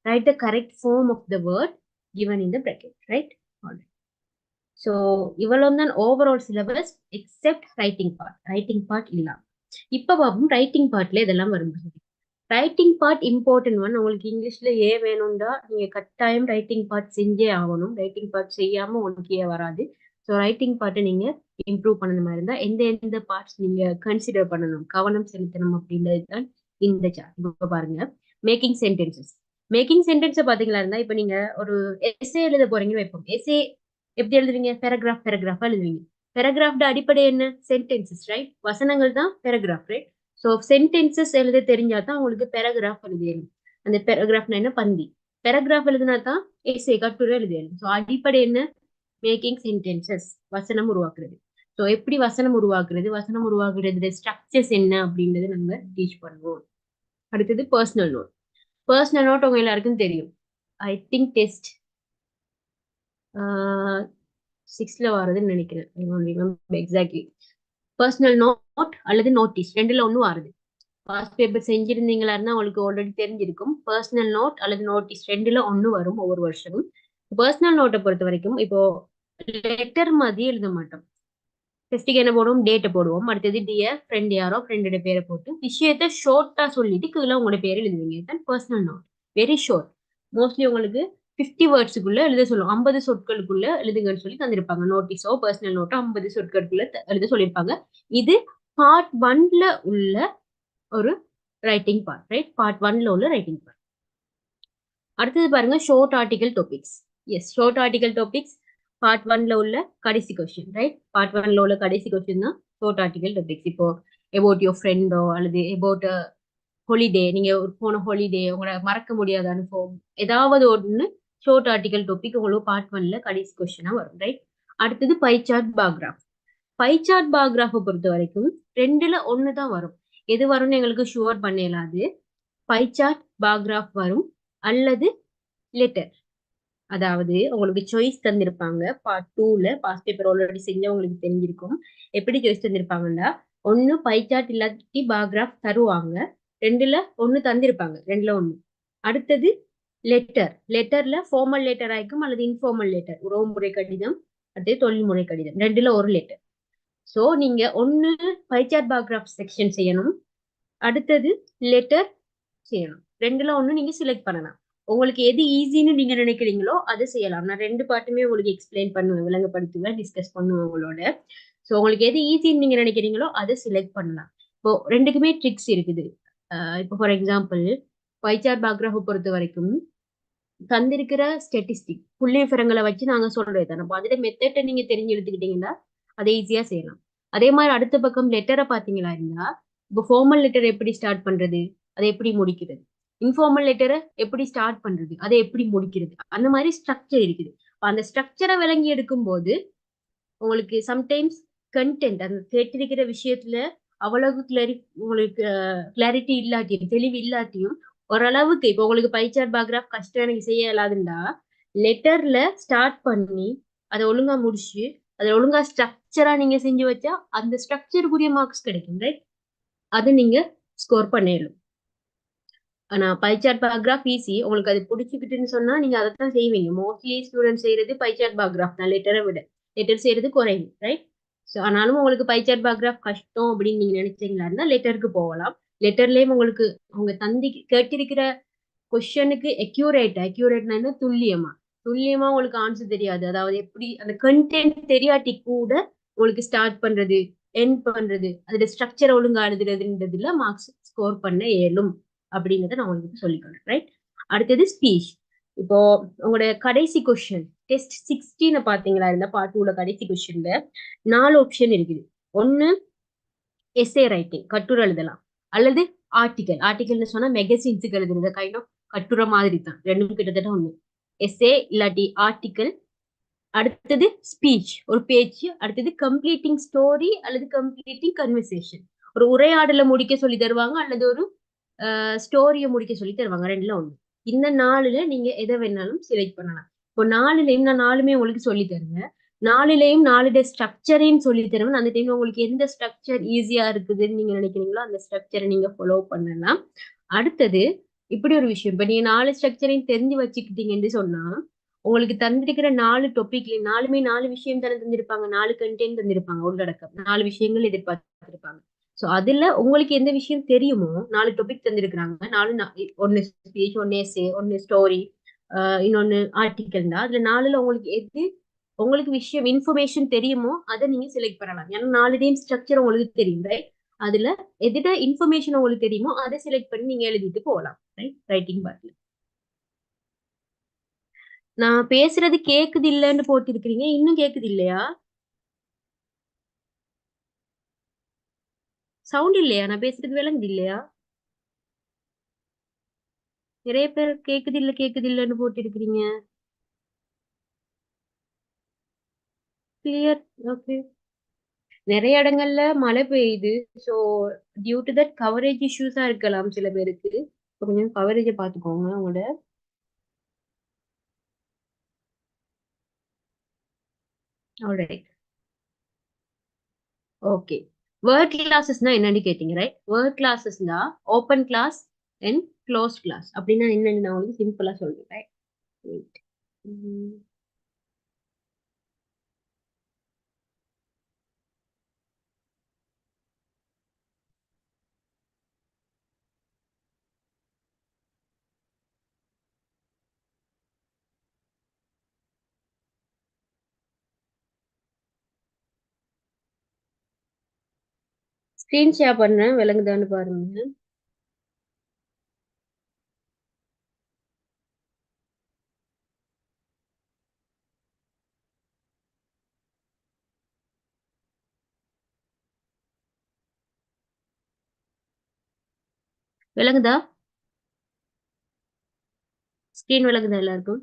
write the correct form of the word given in the bracket, right? Alright. So இவ்வளவு தான் overall syllabus except writing part. Writing part இல்லாம இப்ப பாப்போம் ரைட்டிங் பார்ட்ல இதெல்லாம் வரும். Writing part important one. உங்களுக்கு இங்கிலீஷ்ல ஏ வேணும்டா நீங்க கட்டாயம் ரைட்டிங் பார்ட் செஞ்சே ஆகணும். ரைட்டிங் பார்ட் செய்யாம உங்களுக்கு ஏ வராது. ஸோ ரைட்டிங் பார்ட்டை நீங்க இம்ப்ரூவ் பண்ண மாதிரி இருந்தா எந்த எந்த பார்ட்ஸ் நீங்க கன்சிடர் பண்ணணும், கவனம் செலுத்தணும் அப்படின்றது தான் இந்த சார்ட். இப்போ பாருங்க, மேக்கிங் சென்டென்சஸ். மேக்கிங் சென்டென்ஸை பாத்தீங்களா இருந்தா இப்ப நீங்க ஒரு எஸ்ஏ எழுத போறீங்கன்னு வைப்போம். எஸ்ஏ எப்படி எழுதுவீங்க? பேராகிராஃபா எழுதுவீங்க. பேராகிராஃப்ட அடிப்படை என்ன? Sentences, right? வசனங்கள் தான் பேராகிராஃப், ரைட்? ஸோ சென்டென்சஸ் எழுத தெரிஞ்சா தான் உங்களுக்கு பேராகிராஃப் எழுதணும். அந்த பேராகிராஃப்னா என்ன? பந்தி. பேராகிராஃப் எழுதினா தான் எஸ்ஏ கட்டுரை எழுதணும். ஸோ அடிப்படை என்ன? மேக்கிங் சென்டென்சஸ், வசனம் உருவாக்குறது. ஸோ எப்படி வசனம் உருவாக்குறது, வசனம் உருவாக்குறது ஸ்ட்ரக்சர்ஸ் என்ன அப்படின்றத நம்ம டீச் பண்ணுவோம். அடுத்தது பர்சனல் நோட். பர்சனல் நோட் உங்க எல்லாருக்கும் தெரியும். ஐ திங்க் டெஸ்ட் 6ல வருதுன்னு நினைக்கிறேன். எக்ஸாக்ட்லி. பர்சனல் நோட் அல்லது நோட்டீஸ் ரெண்டுல ஒன்றும் வருது. பாஸ்ட் பேப்பர் செஞ்சிருந்தீங்களா இருந்தா உங்களுக்கு ஆல்ரெடி தெரிஞ்சிருக்கும். பர்சனல் நோட் அல்லது நோட்டீஸ் ரெண்டுல ஒன்று வரும் ஒவ்வொரு வருஷமும். பர்சனல் நோட்டை பொறுத்த வரைக்கும் இப்போ லெட்டர் மாதிரி எழுத மாட்டோம். ஃபர்ஸ்ட்டுக்கு என்ன போடுவோம்? டேட்டை போடுவோம். அடுத்தது டியர் ஃப்ரெண்ட், யாரோ ஃப்ரெண்டோட பேரை போட்டு விஷயத்த ஷார்ட்டா சொல்லிட்டு கீழே உங்களோட பேர் எழுதுவீங்க. இதுதான் personal note. Very short. Mostly உங்களுக்கு 50 வேர்ட்ஸுக்குள்ள எழுத சொல்லுவோம். 50 சொற்களுக்குள்ள எழுதுங்கன்னு சொல்லி தந்திருப்பாங்க. நோட்டீஸோ பர்சனல் நோட்டோ 50 சொற்களுக்குள்ள எழுத சொல்லியிருப்பாங்க. இது பார்ட் 1ல உள்ள ஒரு ரைட்டிங் பார்ட், ரைட்? பார்ட் 1ல உள்ள ரைட்டிங் பார்ட். அடுத்தது பாருங்க, short article topics. Yes, short article topics part 1ல உள்ள கடைசி கொஸ்டின், ரைட்? பார்ட் 1ல உள்ள கடைசி கொஸ்டின் தான் ஷார்ட் ஆர்டிகல் டாபிக்ஸ். இப்போ அபவுட் யுவர் ஃப்ரெண்டோ அல்லது அபவுட் ஹாலிடே, நீங்க போன ஹாலிடே, உங்களோட மறக்க முடியாத அனுபவம், ஏதாவது ஒன்று ஷார்ட் ஆர்டிகல் டாபிக் உங்களுக்கு பார்ட் 1ல கடைசி கொஸ்டினா வரும், ரைட்? அடுத்தது pie chart paragraph. Pie chart பாராகிராஃபை பொறுத்த வரைக்கும் ரெண்டுல ஒன்று தான் வரும். எது வரும்னு எங்களுக்கு ஷுவர் பண்ணலாது. பை சார்ட் பாராகிராஃப் வரும் அல்லது லெட்டர். அதாவது உங்களுக்கு சாய்ஸ் தந்திருப்பாங்க. பார்ட் 2ல பாஸ்ட் பேப்பர் ஆல்ரெடி செஞ்சவங்களுக்கு தெரிஞ்சிருக்கும். எப்படி சாய்ஸ் தந்திருப்பாங்கன்னா, ஒன்னு பை சார்ட் இல்லாட்டி பாராகிராஃப் தருவாங்க. ரெண்டுல ஒன்னு தந்திருப்பாங்க. ரெண்டுல ஒன்னு. அடுத்தது லெட்டர். லெட்டர்ல ஃபார்மல் லெட்டர் ஆயிக்கும் அல்லது இன்ஃபார்மல் லெட்டர், உறவு முறை கடிதம், அடுத்து தொழில்முறை கடிதம், ரெண்டுல ஒரு லெட்டர். சோ நீங்க ஒன்னு பை சார்ட் பாராகிராஃப் செக்ஷன் செய்யணும், அடுத்தது லெட்டர் செய்யணும். ரெண்டுல ஒண்ணு நீங்க செலக்ட் பண்ணலாம். உங்களுக்கு எது ஈஸின்னு நீங்க நினைக்கிறீங்களோ அதை செய்யலாம். நான் ரெண்டு பார்ட்டுமே உங்களுக்கு எக்ஸ்பிளைன் பண்ணுவேன், விளங்கப்படுத்துவேன், டிஸ்கஸ் பண்ணுவேன் உங்களோட. ஸோ உங்களுக்கு எது ஈஸின்னு நீங்க நினைக்கிறீங்களோ அதை செலக்ட் பண்ணலாம். இப்போ ரெண்டுக்குமே ட்ரிக்ஸ் இருக்குது. இப்போ ஃபார் எக்ஸாம்பிள் பை சார்ட் பாராகிராஃபை பொறுத்த வரைக்கும் தந்திருக்கிற ஸ்டெட்டிஸ்டிக் புள்ளி விவரங்களை வச்சு நாங்க சொல்றது தானே. அப்போ அதோட மெத்தட்டை நீங்க தெரிஞ்சு எடுத்துக்கிட்டீங்கன்னா அதை ஈஸியா செய்யலாம். அதே மாதிரி அடுத்த பக்கம் லெட்டரை பாத்தீங்களா இருந்தா, இப்போ ஃபார்மல் லெட்டர் எப்படி ஸ்டார்ட் பண்றது, அதை எப்படி முடிக்கிறது, இன்ஃபார்மல் லெட்டரை எப்படி ஸ்டார்ட் பண்றது, அதை எப்படி முடிக்கிறது, அந்த மாதிரி ஸ்ட்ரக்சர் இருக்குது. அந்த ஸ்ட்ரக்சரை விளங்கி எடுக்கும் போது உங்களுக்கு சம்டைம்ஸ் கண்டென்ட், அந்த கேட்டிருக்கிற விஷயத்துல அவ்வளவு உங்களுக்கு கிளாரிட்டி இல்லாட்டியும் தெளிவு இல்லாட்டியும் ஓரளவுக்கு இப்போ உங்களுக்கு பை சார்ட் பாராகிராஃப் கஷ்டம் எனக்கு செய்ய இயலாதுண்டா, லெட்டர்ல ஸ்டார்ட் பண்ணி அதை ஒழுங்கா முடிச்சு அதை ஒழுங்கா ஸ்ட்ரக்சரா நீங்க செஞ்சு வச்சா அந்த ஸ்ட்ரக்சருக்குரிய மார்க்ஸ் கிடைக்கும், ரைட்? அது நீங்க ஸ்கோர் பண்ணிடலாம். ஆனா பை சார்ட் பாராகிராஃப் ஈஸி. உங்களுக்கு அது பிடிச்சிக்கிட்டுன்னு சொன்னா நீங்க அதை தான் செய்வீங்க. மோஸ்ட்லி ஸ்டூடெண்ட் செய்யறது பை சார்ட் பாராகிராஃப் தான், லெட்டரை விட. லெட்டர் செய்யறது குறையும், ரைட்? ஸோ ஆனாலும் உங்களுக்கு பை சார்ட் பாராகிராஃப் கஷ்டம் அப்படின்னு நீங்க நினைச்சீங்களா இருந்தா லெட்டருக்கு போகலாம். லெட்டர்லயும் உங்களுக்கு அவங்க தந்தி கேட்டிருக்கிற கொஸ்டனுக்கு அக்யூரேட்னா என்ன, துல்லியமா உங்களுக்கு ஆன்சர் தெரியாது. அதாவது எப்படி அந்த கண்டென்ட் தெரியாட்டி கூட உங்களுக்கு ஸ்டார்ட் பண்றது, எண்ட் பண்றது, அதோட ஸ்ட்ரக்சர் ஒழுங்கா எழுதுறதுன்றதுல மார்க்ஸ் ஸ்கோர் பண்ண இயலும் அப்படின்றத நான் உங்களுக்கு சொல்லிக்கிறேன், ரைட்? அடுத்தது ஸ்பீச். இப்போ உங்களோட கடைசி கொஸ்டின் டெஸ்ட் 16 பாத்தீங்களா இருந்தா பார்ட் 2ல கடைசி கொஸ்டின்ல 4 ஆப்ஷன் இருக்குது. ஒன்னு எஸ்ஏ ரைட்டிங், கட்டுரை எழுதலாம், அல்லது ஆர்டிகல்னு சொன்னா மெகசின்ஸுக்கு எழுதுறது, கைண்ட் ஆஃப் கட்டுரை மாதிரி தான். ரெண்டும் கிட்டத்தட்ட ஒண்ணு. எஸ்ஏ இல்லாட்டி ஆர்டிகல். அடுத்தது ஸ்பீச், ஒரு பேச்சு. அடுத்தது கம்ப்ளீட்டிங் ஸ்டோரி அல்லது கம்ப்ளீட்டிங் கன்வர்சேஷன், ஒரு உரையாடலை முடிக்க சொல்லி தருவாங்க அல்லது ஒரு ஸ்டோரியை முடிக்க சொல்லி தருவாங்க. ரெண்டுல ஒண்ணு. இந்த 4ல நீங்க எதை வேணாலும் செலக்ட் பண்ணலாம். இப்போ 4லையும் நான் 4மே உங்களுக்கு சொல்லி தருவேன். 4லையும் 4 ஸ்ட்ரக்சரையும் சொல்லி தருவேன். அந்த டைம்ல உங்களுக்கு எந்த ஸ்ட்ரக்சர் ஈஸியா இருக்குதுன்னு நீங்க நினைக்கிறீங்களோ அந்த ஸ்ட்ரக்சரை நீங்க ஃபாலோ பண்ணலாம். அடுத்தது இப்படி ஒரு விஷயம், இப்ப நீங்க 4 ஸ்ட்ரக்சரையும் தெரிஞ்சு வச்சுக்கிட்டீங்கன்னு சொன்னா உங்களுக்கு தந்திருக்கிற 4 டாபிக்ல 4மே 4 விஷயம் தானே தந்திருப்பாங்க, 4 கண்டென்ட் தந்திருப்பாங்க, உள்ளடக்கம் 4 விஷயங்கள் எதிர்பார்த்திருப்பாங்க. ஸோ அதுல உங்களுக்கு எந்த விஷயம் தெரியுமோ 4 டாபிக் தந்திருக்கிறாங்க. 4 ஒன்னு ஸ்பீச், ஒன்னு எஸ்ஸே, ஒன்னு ஸ்டோரி, இன்னொன்னு ஆர்டிக்கல்னா அதுல 4ல உங்களுக்கு எது உங்களுக்கு விஷயம் இன்ஃபர்மேஷன் தெரியுமோ அதை நீங்க செலக்ட் பண்ணலாம். ஏன்னா 4 டீம் ஸ்ட்ரக்சர் உங்களுக்கு தெரியும், ரைட்? அதுல எதுட இன்ஃபர்மேஷன் உங்களுக்கு தெரியுமோ அதை செலக்ட் பண்ணி நீங்க எழுதிட்டு போகலாம், ரைட்? ரைட்டிங் பார்ட்ல. நான் பேசுறது கேக்குது இல்லைன்னு போட்டிருக்கிறீங்க, இன்னும் கேக்குது இல்லையா? சவுண்ட் இல்லையா? நான் பேசுறது விளங்குது இல்லையா? நிறைய பேர் கேக்குது இல்லைன்னு போட்டிருக்கிறீங்க. கிளியர். ஓகே. நிறைய இடங்கள்ல மழை பெய்யுது. So due to that coverage இஷ்யூஸா இருக்கலாம் சில பேருக்கு. So, கொஞ்சம் கவரேஜை பார்த்துக்கோங்க உங்களோட. ஆல்ரைட். ஓகே. வேர்ட் கிளாஸஸ்னா என்னன்னு கேட்டீங்க, ரைட்? வேர்ட் கிளாஸஸ்னா open class and close class அப்படின்னா என்னன்னு நான் உங்களுக்கு சிம்பிளா சொல்றேன், ரைட்? வெயிட். ஸ்கிரீன் ஷேர் பண்ணேன், விளங்குதான்னு பாருங்க. விளங்குதா? ஸ்கிரீன் விளங்குதா எல்லாருக்கும்?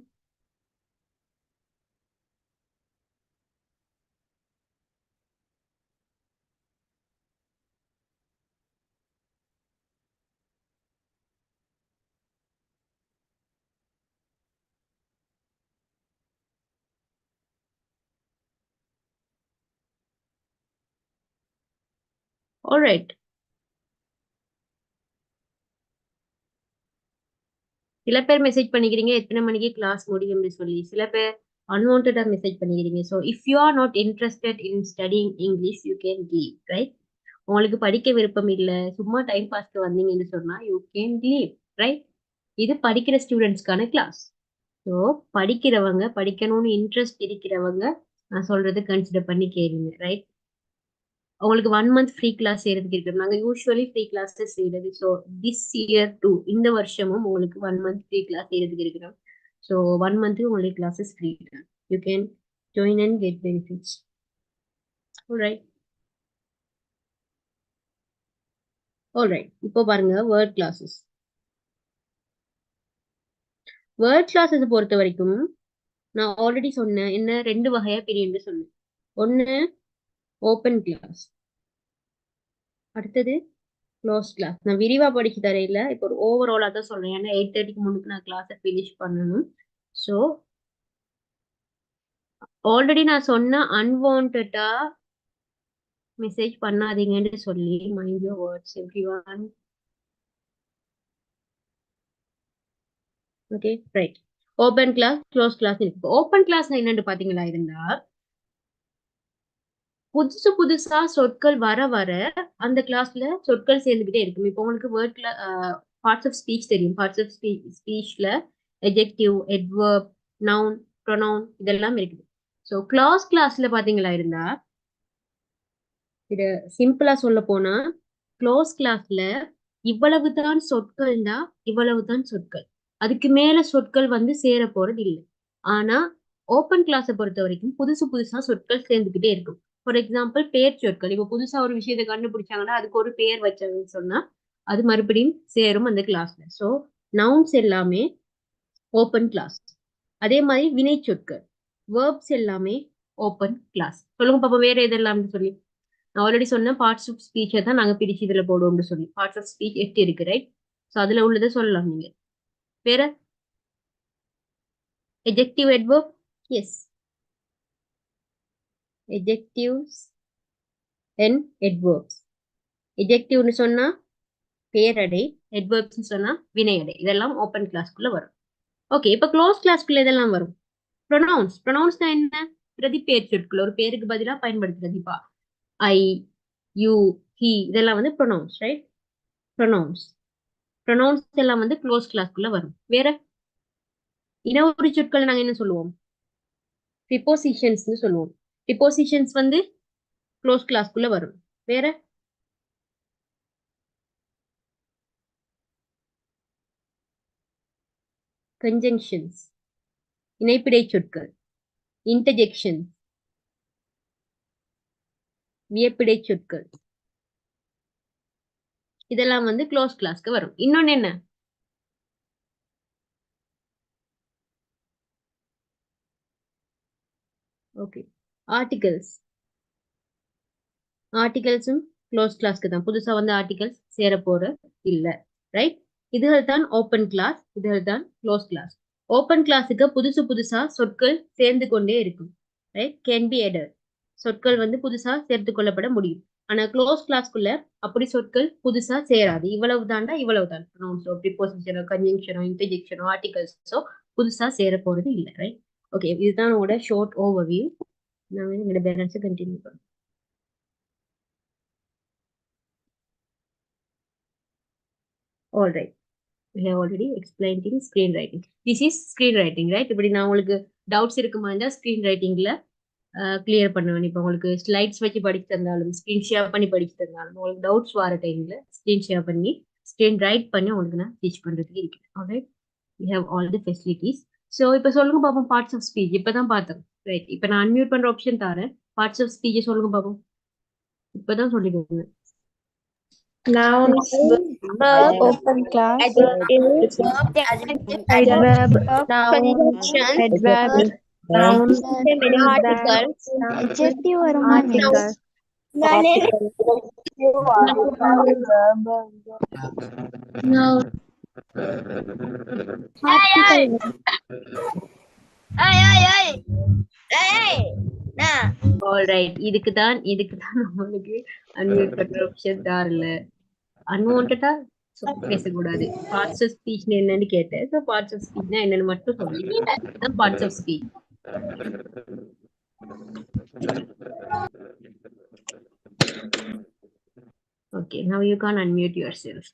ஆல்ரைட். சில பேர் மெசேஜ் பண்ணிக்கிறீங்க எத்தனை மணிக்கு கிளாஸ் முடியும்னு சொல்லி. சில பேர் அன்வான்டா மெசேஜ் பண்ணிக்கிறீங்க. So if you are not interested in studying English you can leave, right? உங்களுக்கு படிக்க விருப்பம் இல்லை, சும்மா டைம் பாஸ்க்கு வந்தீங்கன்னு சொன்னா யூ கேன் லீவ், ரைட்? இது படிக்கிற ஸ்டூடெண்ட்ஸ்க்கான கிளாஸ். ஸோ படிக்கிறவங்க, படிக்கணும்னு இன்ட்ரெஸ்ட் இருக்கிறவங்க நான் சொல்றது கன்சிடர் பண்ணி கேளுங்க, ரைட்? உங்களுக்கு 1 மந்த் ஃப்ரீ கிளாஸ் செய்யறதுக்கு இருக்கு. நாங்க யூஸ்வலி ஃப்ரீ கிளாஸஸ் செய்யறது. ஸோ திஸ் இயர் டூ, இந்த வருஷமும் உங்களுக்கு 1 மந்த் ஃப்ரீ கிளாஸ் செய்யறதுக்கு இருக்கிறோம். ஸோ 1 மந்த் உங்களுக்கு கிளாஸஸ் ஃப்ரீ தான். You can join and get benefits. Alright. Alright. இப்போ பாருங்க வேர்ட் கிளாஸஸ். வேர்ட் கிளாஸஸ் பொறுத்த வரைக்கும் நான் ஆல்ரெடி சொன்னேன், என்ன 2 வகையா பிரியும்னு சொன்னேன். ஒன்னு ஓப்பன் கிளாஸ், அடுத்தது க்ளோஸ் கிளாஸ். நான் விரிவா படிச்சு தரையில இப்போ ஒரு ஓவராலா தான் சொல்றேன். ஏன்னா 8:30க்கு முன்னுக்கு நான் கிளாஸை ஃபினிஷ் பண்ணணும். ஸோ ஆல்ரெடி நான் சொன்ன அன்வான்டா மெசேஜ் பண்ணாதீங்கன்னு சொல்லி mind your words everyone. Okay, right. Open class, close class இருக்கு. ஓப்பன் கிளாஸ் என்னன்னு பாத்தீங்களா இருந்தா புதுசு புதுசா சொற்கள் வர வர அந்த கிளாஸ்ல சொற்கள் சேர்ந்துகிட்டே இருக்கும். இப்போ உங்களுக்கு வேர்ட்ல பார்ட்ஸ் ஆஃப் ஸ்பீச் தெரியும். பார்ட்ஸ் ஆஃப் ஸ்பீச்ல எஜெக்டிவ், எட்வர்ப், நவுன், ப்ரொனவுன் இதெல்லாம் இருக்குது. ஸோ கிளாஸ்ல பாத்தீங்களா இருந்தா இது சிம்பிளா சொல்ல போனா க்ளோஸ் கிளாஸ்ல இவ்வளவுதான் சொற்கள்னா இவ்வளவுதான் சொற்கள், அதுக்கு மேல சொற்கள் வந்து சேர போறது இல்லை. ஆனா ஓப்பன் கிளாஸை பொறுத்த வரைக்கும் புதுசு புதுசா சொற்கள் சேர்ந்துகிட்டே இருக்கும். ஃபார் எக்ஸாம்பிள் பெயர் சொற்கள். இப்ப புதுசா ஒரு விஷயத்தை கண்டுபிடிச்சாங்கன்னா அதுக்கு ஒரு பெயர் வச்சாங்கன்னு சொன்னா அது மறுபடியும் சேரும் அந்த கிளாஸ்ல. ஸோ நவுன்ஸ் எல்லாமே ஓப்பன் கிளாஸ். அதே மாதிரி வினை சொற்கள், வேர்ப்ஸ் எல்லாமே ஓப்பன் கிளாஸ். சொல்லுங்க பாப்பா வேற எதெல்லாம் சொல்லி. நான் ஆல்ரெடி சொன்ன பார்ட்ஸ் ஆஃப் ஸ்பீச்சை தான் நாங்க பிரிச்சு இதுல போடுவோம்னு சொல்லி. பார்ட்ஸ் ஆஃப் ஸ்பீச் 8 இருக்கு, ரைட்? ஸோ அதுல உள்ளதை சொல்லலாம் நீங்க. வேற adjective, adverb. Yes, adjectives and adverbs. எஜெக்டிவ்னு சொன்னா பேரடை, adverbs சொன்னா வினையடை. இதெல்லாம் ஓப்பன் கிளாஸ்க்குள்ள வரும். ஓகே, இப்ப க்ளோஸ் கிளாஸ்க்குள்ள இதெல்லாம் வரும். ப்ரொனவுன்ஸ். ப்ரொனவுன்ஸ்னா என்ன? பிரதி பெயர் சொற்கள் ஒரு பேருக்கு பதிலா பயன்படுத்துறது. இப்ப ஐ, யூ, he இதெல்லாம் வந்து ப்ரொனவுன்ஸ், ரைட்? ப்ரொனவுன்ஸ். ப்ரொனவுன்ஸ் எல்லாம் வந்து க்ளோஸ் கிளாஸ்க்குள்ள வரும். வேற இனவொரு சொற்கள் நாங்க என்ன சொல்லுவோம்? ப்ரிபோசிஷன்ஸ்னு சொல்லுவோம். ப்ரிபோசிஷன்ஸ் வந்து க்ளோஸ் கிளாஸ்க்குள்ள வரும். வேற கன்ஜங்ஷன்ஸ், இணைப்பிடை சொற்கள், இன்டர்ஜெக்ஷன், வியப்பிடை சொற்கள், இதெல்லாம் வந்து க்ளோஸ் கிளாஸ்க்கு வரும். இன்னொன்னு என்ன? Okay, articles. ஆர்டிகல்ஸும் க்ளோஸ் கிளாஸ்க்கு தான். புதுசா வந்து ஆர்டிகல்ஸ் சேர போற இல்ல, ரைட்? இதுகள் தான் ஓப்பன் கிளாஸ், இதுகள் தான் க்ளோஸ் கிளாஸ். ஓப்பன் கிளாஸுக்கு புதுசு புதுசா சொற்கள் சேர்ந்து கொண்டே இருக்கும், ரைட்? Can be added. சொற்கள் வந்து புதுசா சேர்த்து கொள்ளப்பட முடியும். ஆனா க்ளோஸ் கிளாஸ்க்குள்ள அப்படி சொற்கள் புதுசா சேராது. இவ்வளவு தாண்டா இவ்வளவு தான். ப்ரொனவுன்ஸோ, ப்ரிபோசிஷனோ, கன்ஜங்ஷனோ, இன்டர்ஜெக்ஷனோ, ஆர்டிகல்ஸோ புதுசா சேர போறது இல்ல, ரைட்? ஓகே, இதுதான் உங்களோட ஷார்ட் ஓவர்வியூ. நான் வந்து எங்களோட பேலன்ஸை கண்டினியூ பண்ணுறேன். All right. We have already explained in screenwriting. This is screenwriting, right? இப்படி நான் உங்களுக்கு டவுட்ஸ் இருக்குமா இருந்தால் ஸ்க்ரீன் ரைட்டிங்ல கிளியர் பண்ணுவேன். இப்போ உங்களுக்கு ஸ்லைட்ஸ் வச்சு படிச்சு தந்தாலும், ஸ்க்ரீன் ஷேர் பண்ணி படிச்சு தந்தாலும், உங்களுக்கு டவுட்ஸ் வர டைம்ல ஸ்க்ரீன் ஷேர் பண்ணி ஸ்க்ரீன் ரைட் பண்ணி உங்களுக்கு நான் டீச் பண்றதுக்கு இருக்கேன். Alright, we have all the facilities. So இப்போ சொல்லுங்க பார்ப்போம், பார்ட்ஸ் ஆஃப் ஸ்பீச். இப்பதான் பார்த்தோம், ரைட்? இப்போ நான் அன்மியூட் பண்ற ஆப்ஷன் தரேன். பார்ட்ஸ் ஆஃப் ஸ்பீச்சை சொல்லுங்க பார்ப்போம். இப்பதான் சொல்லிடுங்க. Nouns, Verb, open class, adjectives, adverb, noun, conjunctions, adverb, noun, articles, adjective articles, alright, இதுக்கு தான் நம்மளுக்கு அன்மியூட் பண்ற ஆப்ஷன் தாரல. அன்வான்டா பேசக்கூடாது. பார்ட்ஸ் ஆஃப் ஸ்பீச் என்னன்னு கேட்டேன். ஸோ பார்ட்ஸ் ஆஃப் ஸ்பீச்னா என்னன்னு மட்டும் சொல்லி parts of speech. Okay, now you can unmute yourself.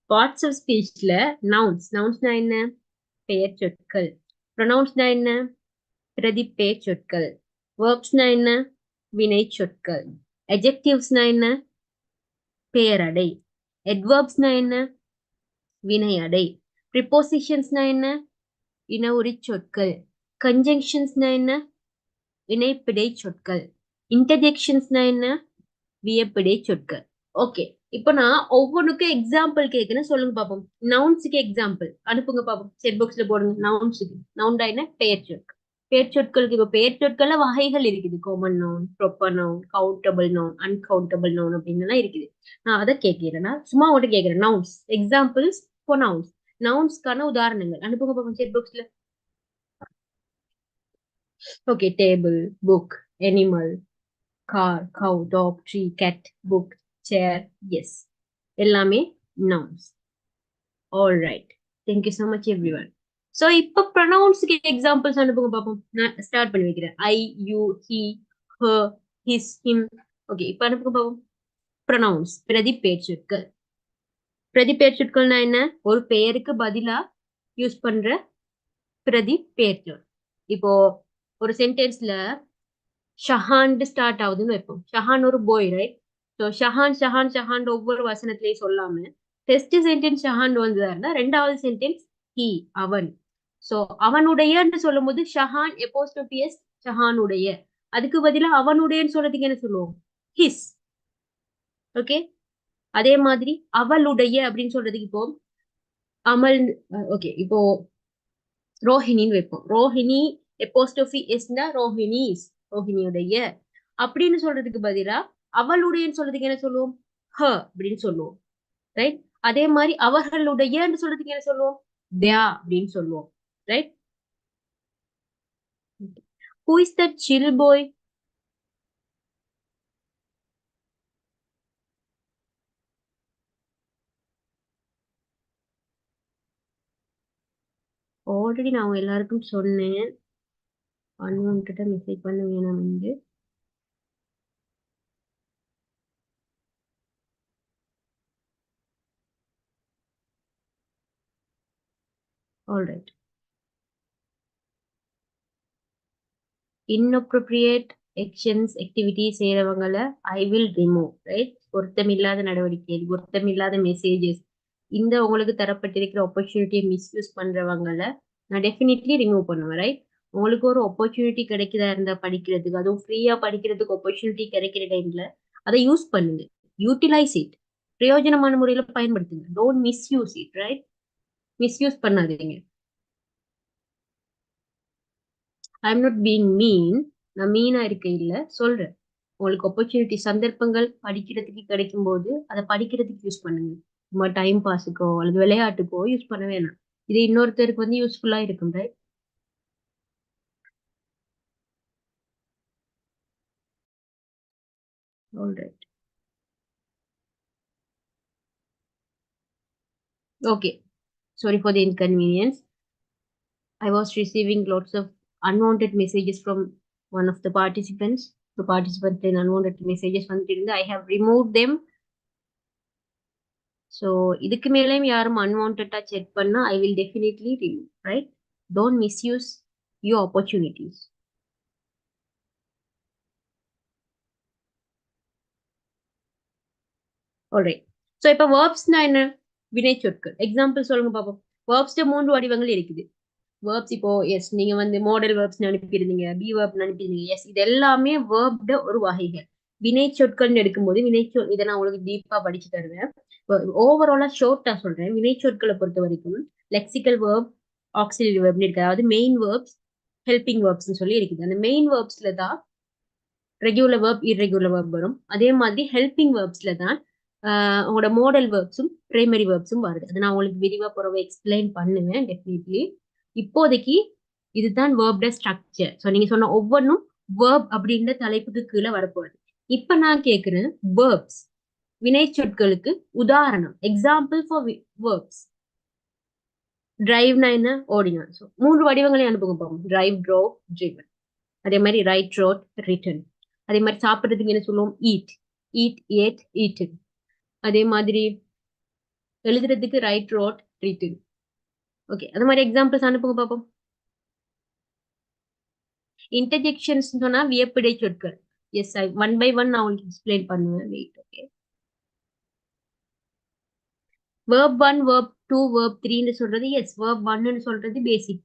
Parts of ஸ்பீச்ல நவுன்ஸ்னா என்ன? பெயர் சொற்கள். ப்ரொனவுன்ஸ்னா என்ன? பிரதிப்பெயர் சொற்கள். வேர்ப்ஸ்னா என்ன? வினை சொற்கள். அட்ஜெக்டிவ்ஸ்னா என்ன? பெயரடை. அட்வர்ப்ஸ்னா என்ன? வினையடை. ப்ரிபோசிஷன்ஸ்னா என்ன? இனவுரி சொற்கள். கன்ஜங்ஷன்ஸ்னா என்ன? இணைப்பிடை சொற்கள். இன்டர்ஜெக்ஷன்ஸ்னா என்ன? வியப்பிடை சொற்கள். ஓகே, இப்போ நான் ஒவ்வொன்றுக்கும் எக்ஸாம்பிள் கேட்கிறேன், சொல்லுங்க பாப்போம். நவுன்ஸுக்கு எக்ஸாம்பிள் அனுப்புங்க பாப்போம். செட் பாக்ஸ்ல போடுங்க. நவுன்ஸுக்கு. நவுன்டா என்ன? பெயர் சொற்கள். பெயர் சொற்களுக்கு இப்போ பெயர் சொற்கள்ல வகைகள் இருக்குது. Common noun, proper noun, countable noun, uncountable noun அப்படின்னு இருக்குது. நான் அதை கேட்கிறேன். நான் சும்மா உங்கள்கிட்ட கேட்கிறேன். Nouns examples for nouns. நவுன்ஸ்க்கான உதாரணங்கள் அனுப்புங்க பாப்போம் செட் பாக்ஸ்ல. Okay, table, book, animal, car, cow, dog, tree, cat, book, chair, yes. எல்லாமே nouns. All right. Thank you so much everyone. So இப்போ pronounsக்கு எக்ஸாம்பிள்ஸ் அனுப்புங்க பாப்போம். நான் ஸ்டார்ட் பண்ணி வைக்கிறேன். I, you, he, her, his, him. Okay, இப்போ அனுப்புங்க பாப்போம். pronouns பிரதிபெயர் சொற்கள். பிரதிபெயர் சொற்கள்னா என்ன? ஒரு பெயருக்கு பதிலா யூஸ் பண்ற பிரதிபெயர் சொல். இப்போ ஒரு சென்டென்ஸ்ல ஷஹான் ஸ்டார்ட் ஆகுதுன்னு வைப்போம். ஷஹான் ஒரு பாய், ரைட்? ஸோ ஷஹான் ஷஹான் ஷஹான் ஒவ்வொரு வசனத்திலையும் சொல்லாம டெஸ்ட் சென்டென்ஸ் ஷஹான் வந்ததா ரெண்டாவது சென்டென்ஸ் ஹி, அவன். ஸோ அவனுடையன்னு சொல்லும் போது ஷஹான் எப்போஸ்ட்ரோபி எஸ், ஷஹானுடைய. அதுக்கு பதிலா அவனுடையன்னு சொல்றதுக்கு என்ன சொல்லுவோம்? ஹிஸ். ஓகே, அதே மாதிரி அவளுடைய அப்படின்னு சொல்றதுக்கு இப்போ அமல். ஓகே, இப்போ ரோஹிணின்னு வைப்போம். ரோஹிணி எப்போஸ்ட்ரோபி எஸ்னா ரோஹிணிஸ், ரோஹிணியுடைய. அப்படின்னு சொல்றதுக்கு பதிலா அவளுடையன்னு சொல்றதுக்கு என்ன சொல்லுவோம்? ஹ அப்படின்னு சொல்லுவோம், ரைட்? அதே மாதிரி அவர்களுடையன்னு சொல்றதுக்கு என்ன சொல்லுவோம்? தியா அப்படின்னு சொல்லுவோம், ரைட்? Who is that chill boy? Already நான் எல்லாருக்கும் சொன்னேன், அன்வான்டா மெசேஜ் பண்ண வேணாம் வந்து. ஆல்ரைட். inappropriate actions activity செய்யறவங்கள ஐ வில் ரிமூவ், ரைட்? பொருத்தமில்லாத நடவடிக்கை, பொருத்தமில்லாத மெசேஜஸ், இந்த உங்களுக்கு தரப்பட்டிருக்கிற ஆப்பர்ச்சுனிட்டியை மிஸ்யூஸ் பண்றவங்கள நான் டெஃபினெட்லி ரிமூவ் பண்ணுவேன், ரைட்? உங்களுக்கு ஒரு ஆப்பர்ச்சுனிட்டி கிடைக்கிறதா இருந்தா படிக்கிறதுக்கு, அதுவும் ஃப்ரீயா படிக்கிறதுக்கு ஆப்பர்ச்சுனிட்டி கிடைக்கிற டைம்ல அதை யூஸ் பண்ணுங்க. யூட்டிலைஸ் இட், பிரயோஜனமான முறையில பயன்படுத்துங்க. Don't misuse it, right? Misuse பண்ணாதீங்க. ஐ எம் நாட் பீங் மீன், நான் மீனா இருக்க இல்ல சொல்றேன். உங்களுக்கு ஆப்பர்ச்சுனிட்டி, சந்தர்ப்பங்கள் படிக்கிறதுக்கு கிடைக்கும் போது அதை படிக்கிறதுக்கு யூஸ் பண்ணுங்க. சும்மா டைம் பாஸுக்கோ அல்லது விளையாட்டுக்கோ யூஸ் பண்ண வேணாம். இது இன்னொருத்தருக்கு வந்து யூஸ்ஃபுல்லா இருக்கும், right? Alright. Okay, sorry for the inconvenience. I was receiving lots of unwanted messages from one of the participants. The participants in unwanted messages வந்துட்டு I have removed them. So இதுக்கு மேலேயும் யாரும் unwantedா செக் பண்ணா I will definitely remove, right? Don't misuse your opportunities. Alright. So இப்ப verbsனா என்ன? வினை சொற்கள். Example சொல்லுங்க பாப்போம். verbsல 3 வடிவங்கள் இருக்குது. verbs இப்போ எஸ் நீங்க வந்து மாடல் verbs அனுப்பியிருந்தீங்க, be verb அனுப்பியிருந்தீங்க. எஸ் இது எல்லாமே verbட ஒரு வகைகள். வினை சொற்கள்னு எடுக்கும்போது வினைச்சொல் இதை நான் உங்களுக்கு டீப்பா படிச்சு தருவேன். ஓவராலா ஷோர்ட்டா சொல்றேன். வினை சொற்களை பொறுத்த வரைக்கும் லெக்சிக்கல் verb, ஆக்சிலரி verb இருக்கு. அதாவது மெயின் verbs, ஹெல்பிங் verbs சொல்லி இருக்குது. அந்த மெயின் verbsல தான் ரெகுலர் verb, irregular verb வரும். அதே மாதிரி ஹெல்பிங் verbsல தான் உங்களோட மாடல் வேர்ப்ஸும் பிரைமரி வேர்ப்ஸும் வருது. அதை நான் உங்களுக்கு விரிவா பிறகு எக்ஸ்பிளைன் பண்ணுவேன் டெஃபினெட்லி. இப்போதைக்கு இதுதான் வேர்ப்ட ஸ்ட்ரக்சர். ஸோ நீங்க சொன்ன ஒவ்வொன்றும் வேர்ப் அப்படின்ற தலைப்புக்கு கீழே வரப்போகுது. இப்ப நான் கேட்கிறேன் வேர்ப்ஸ், வினை சொற்களுக்கு உதாரணம், எக்ஸாம்பிள் ஃபார் வேர்ப்ஸ். டிரைவ்னா என்ன? ஓடினான். ஸோ 3 வடிவங்களை அனுப்புங்க பாப்போம். Drive, drove, driven. அதே மாதிரி ரைட், ரோட், ரிட்டன். அதே மாதிரி சாப்பிட்றதுக்கு என்ன சொல்லுவோம்? Eat, eat, ate, eaten. அதே மாதிரி எழுதுறதுக்கு ரைட், ரோட், ரிட்டன். ஓகே, அது மாதிரி எக்ஸாம்பிள்ஸ் அனுப்புங்க பாப்போம். இன்டர்ஜெக்ஷன்ஸ் சொன்னா வியப்பிடை சொற்கள். Yes, I one by one நான் உங்களுக்கு எக்ஸ்பிளைன் பண்ணுவேன். Wait. Okay, verb 1, verb 2, verb 3ன்னு சொல்றது எஸ். வேர்ப் 1ன்னு சொல்றது பேசிக்,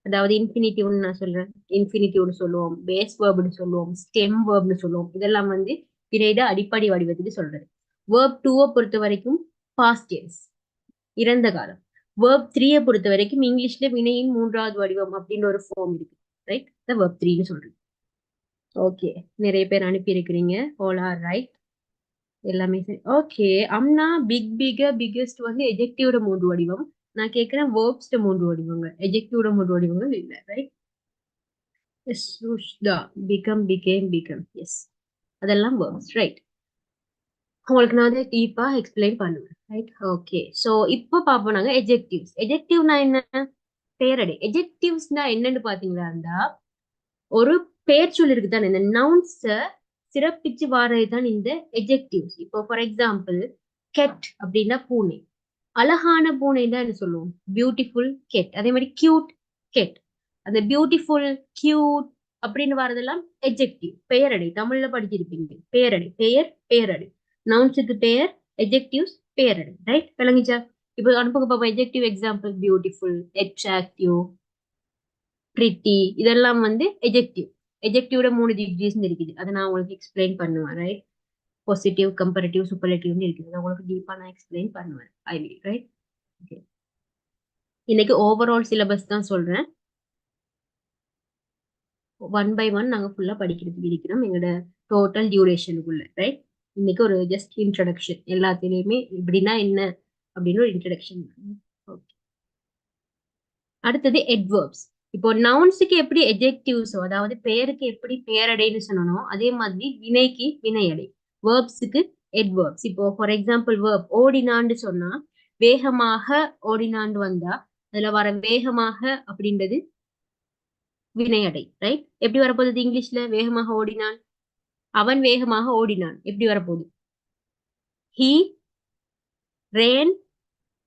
அதாவது இன்ஃபினிட்டிவ்னு நான் சொல்றேன். இன்ஃபினிட்டிவ்னு சொல்லுவோம், பேஸ் வேர்ப்னு சொல்லுவோம், ஸ்டெம் வேர்ப்னு சொல்லுவோம். இதெல்லாம் வந்து வினைட அடிப்படை வடிவத்துக்கு சொல்றது. வேர்ப் 2-ஐ பொறுத்த வரைக்கும் பாஸ்ட் டென்ஸ், இறந்த காலம். வேர்ப் 3-ஐ பொறுத்த வரைக்கும் இங்கிலீஷ்ல வினையின் 3வது வடிவம் அப்படின்னு ஒரு ஃபார்ம் இருக்கு, ரைட்? வேர்ப் 3ன்னு சொல்றது. ஓகே, நிறைய பேர் அனுப்பி இருக்கிறீங்க. ஆல் ஆர் ரைட், எல்லாமே சரி. ஓகே, அம்னா பிக், பிகர், பிகெஸ்ட் வந்து எஜெக்டிவோட 3 வடிவம். நான் கேட்கிறேன் வேர்ப்ஸ்ட 3 வடிவங்கள், எஜெக்டிவோட 3 வடிவங்கள் இல்ல, ரைட்? எஸ், சுஷ்தா, பிகம், பிகேம், பிகம். எஸ், அதெல்லாம் வேர்ப்ஸ், ரைட்? உங்களுக்கு நான் வந்து டீப்பா எக்ஸ்பிளைன் பண்ணுவேன், ரைட்? ஓகே, ஸோ இப்போ பார்ப்போம் நாங்க எஜெக்டிவ்ஸ். எஜெக்டிவ்னா என்ன? பெயரடை. எஜெக்டிவ்ஸ்னா என்னன்னு பாத்தீங்களா இருந்தா, ஒரு பெயர் சொல் இருக்குதானே, இந்த நவுன்ஸ சிறப்பிச்சு வாரது தான் இந்த எஜெக்டிவ்ஸ். இப்போ ஃபார் எக்ஸாம்பிள் கெட் அப்படின்னா பூனை, அழகான பூனை தான் என்ன சொல்லுவோம்? Beautiful get. அதே மாதிரி கியூட் கெட். அந்த பியூட்டிஃபுல், கியூட் அப்படின்னு வரதெல்லாம் எஜெக்டிவ், பெயரடை. தமிழ்ல படிச்சிருப்பீங்க, பெயரடை. பெயர், பெயரடை. நவுன்ஸுக்கு பெயர், எஜெக்டிவ்ஸ் பெயரடை, ரைட்? விளங்குச்சா? இப்போ அனுப்புங்க பாப்பா எஜெக்டிவ் எக்ஸாம்பிள். பியூட்டிஃபுல், அட்ராக்டிவ், பிரிட்டி, இதெல்லாம் வந்து எஜெக்டிவ். எஜெக்டிவோட 3 டிகிரிஸ் இருக்குது, அதை நான் உங்களுக்கு எக்ஸ்பிளைன் பண்ணுவேன், ரைட்? பாசிட்டிவ், கம்பேரிட்டிவ், சூப்பர்லேட்டிவ்னு இருக்குது. அதை உங்களுக்கு டீப்பா நான் எக்ஸ்பிளைன் பண்ணுவேன், ஐ வில், ரைட்? ஓகே, இன்னைக்கு ஓவரால் சிலபஸ் தான் சொல்றேன். ஒன் பை ஒன் நாங்க ஃபுல்லா படிக்கிறதுக்கு இருக்கிறோம் எங்களோட டோட்டல் டியூரேஷனுக்குள்ள, ரைட்? இன்னைக்கு ஒரு ஜஸ்ட் இன்ட்ரடக்ஷன், எல்லாத்திலையுமே இப்படின்னா என்ன அப்படின்னு ஒரு இன்ட்ரடக்ஷன். ஓகே, அடுத்தது அட்வர்ப்ஸ். இப்போ நவுன்ஸுக்கு எப்படி எஜெக்டிவ்ஸோ, அதாவது பெயருக்கு எப்படி பெயரடைன்னு சொன்னோம், அதே மாதிரி வினைக்கு வினையடை. வேர்ப்ஸுக்கு அட்வர்ப்ஸ். இப்போ ஃபார் எக்ஸாம்பிள் வேர்ப் ஓடினான்னு சொன்னா, வேகமாக ஓடினான்னு வந்தா அதுல வர வேகமாக அப்படின்றது வினையடை, ரைட்? எப்படி வரப்போகுது இங்கிலீஷ்ல? வேகமாக ஓடினான், அவன் வேகமாக ஓடினான். எப்படி வரப்போகுது? he ran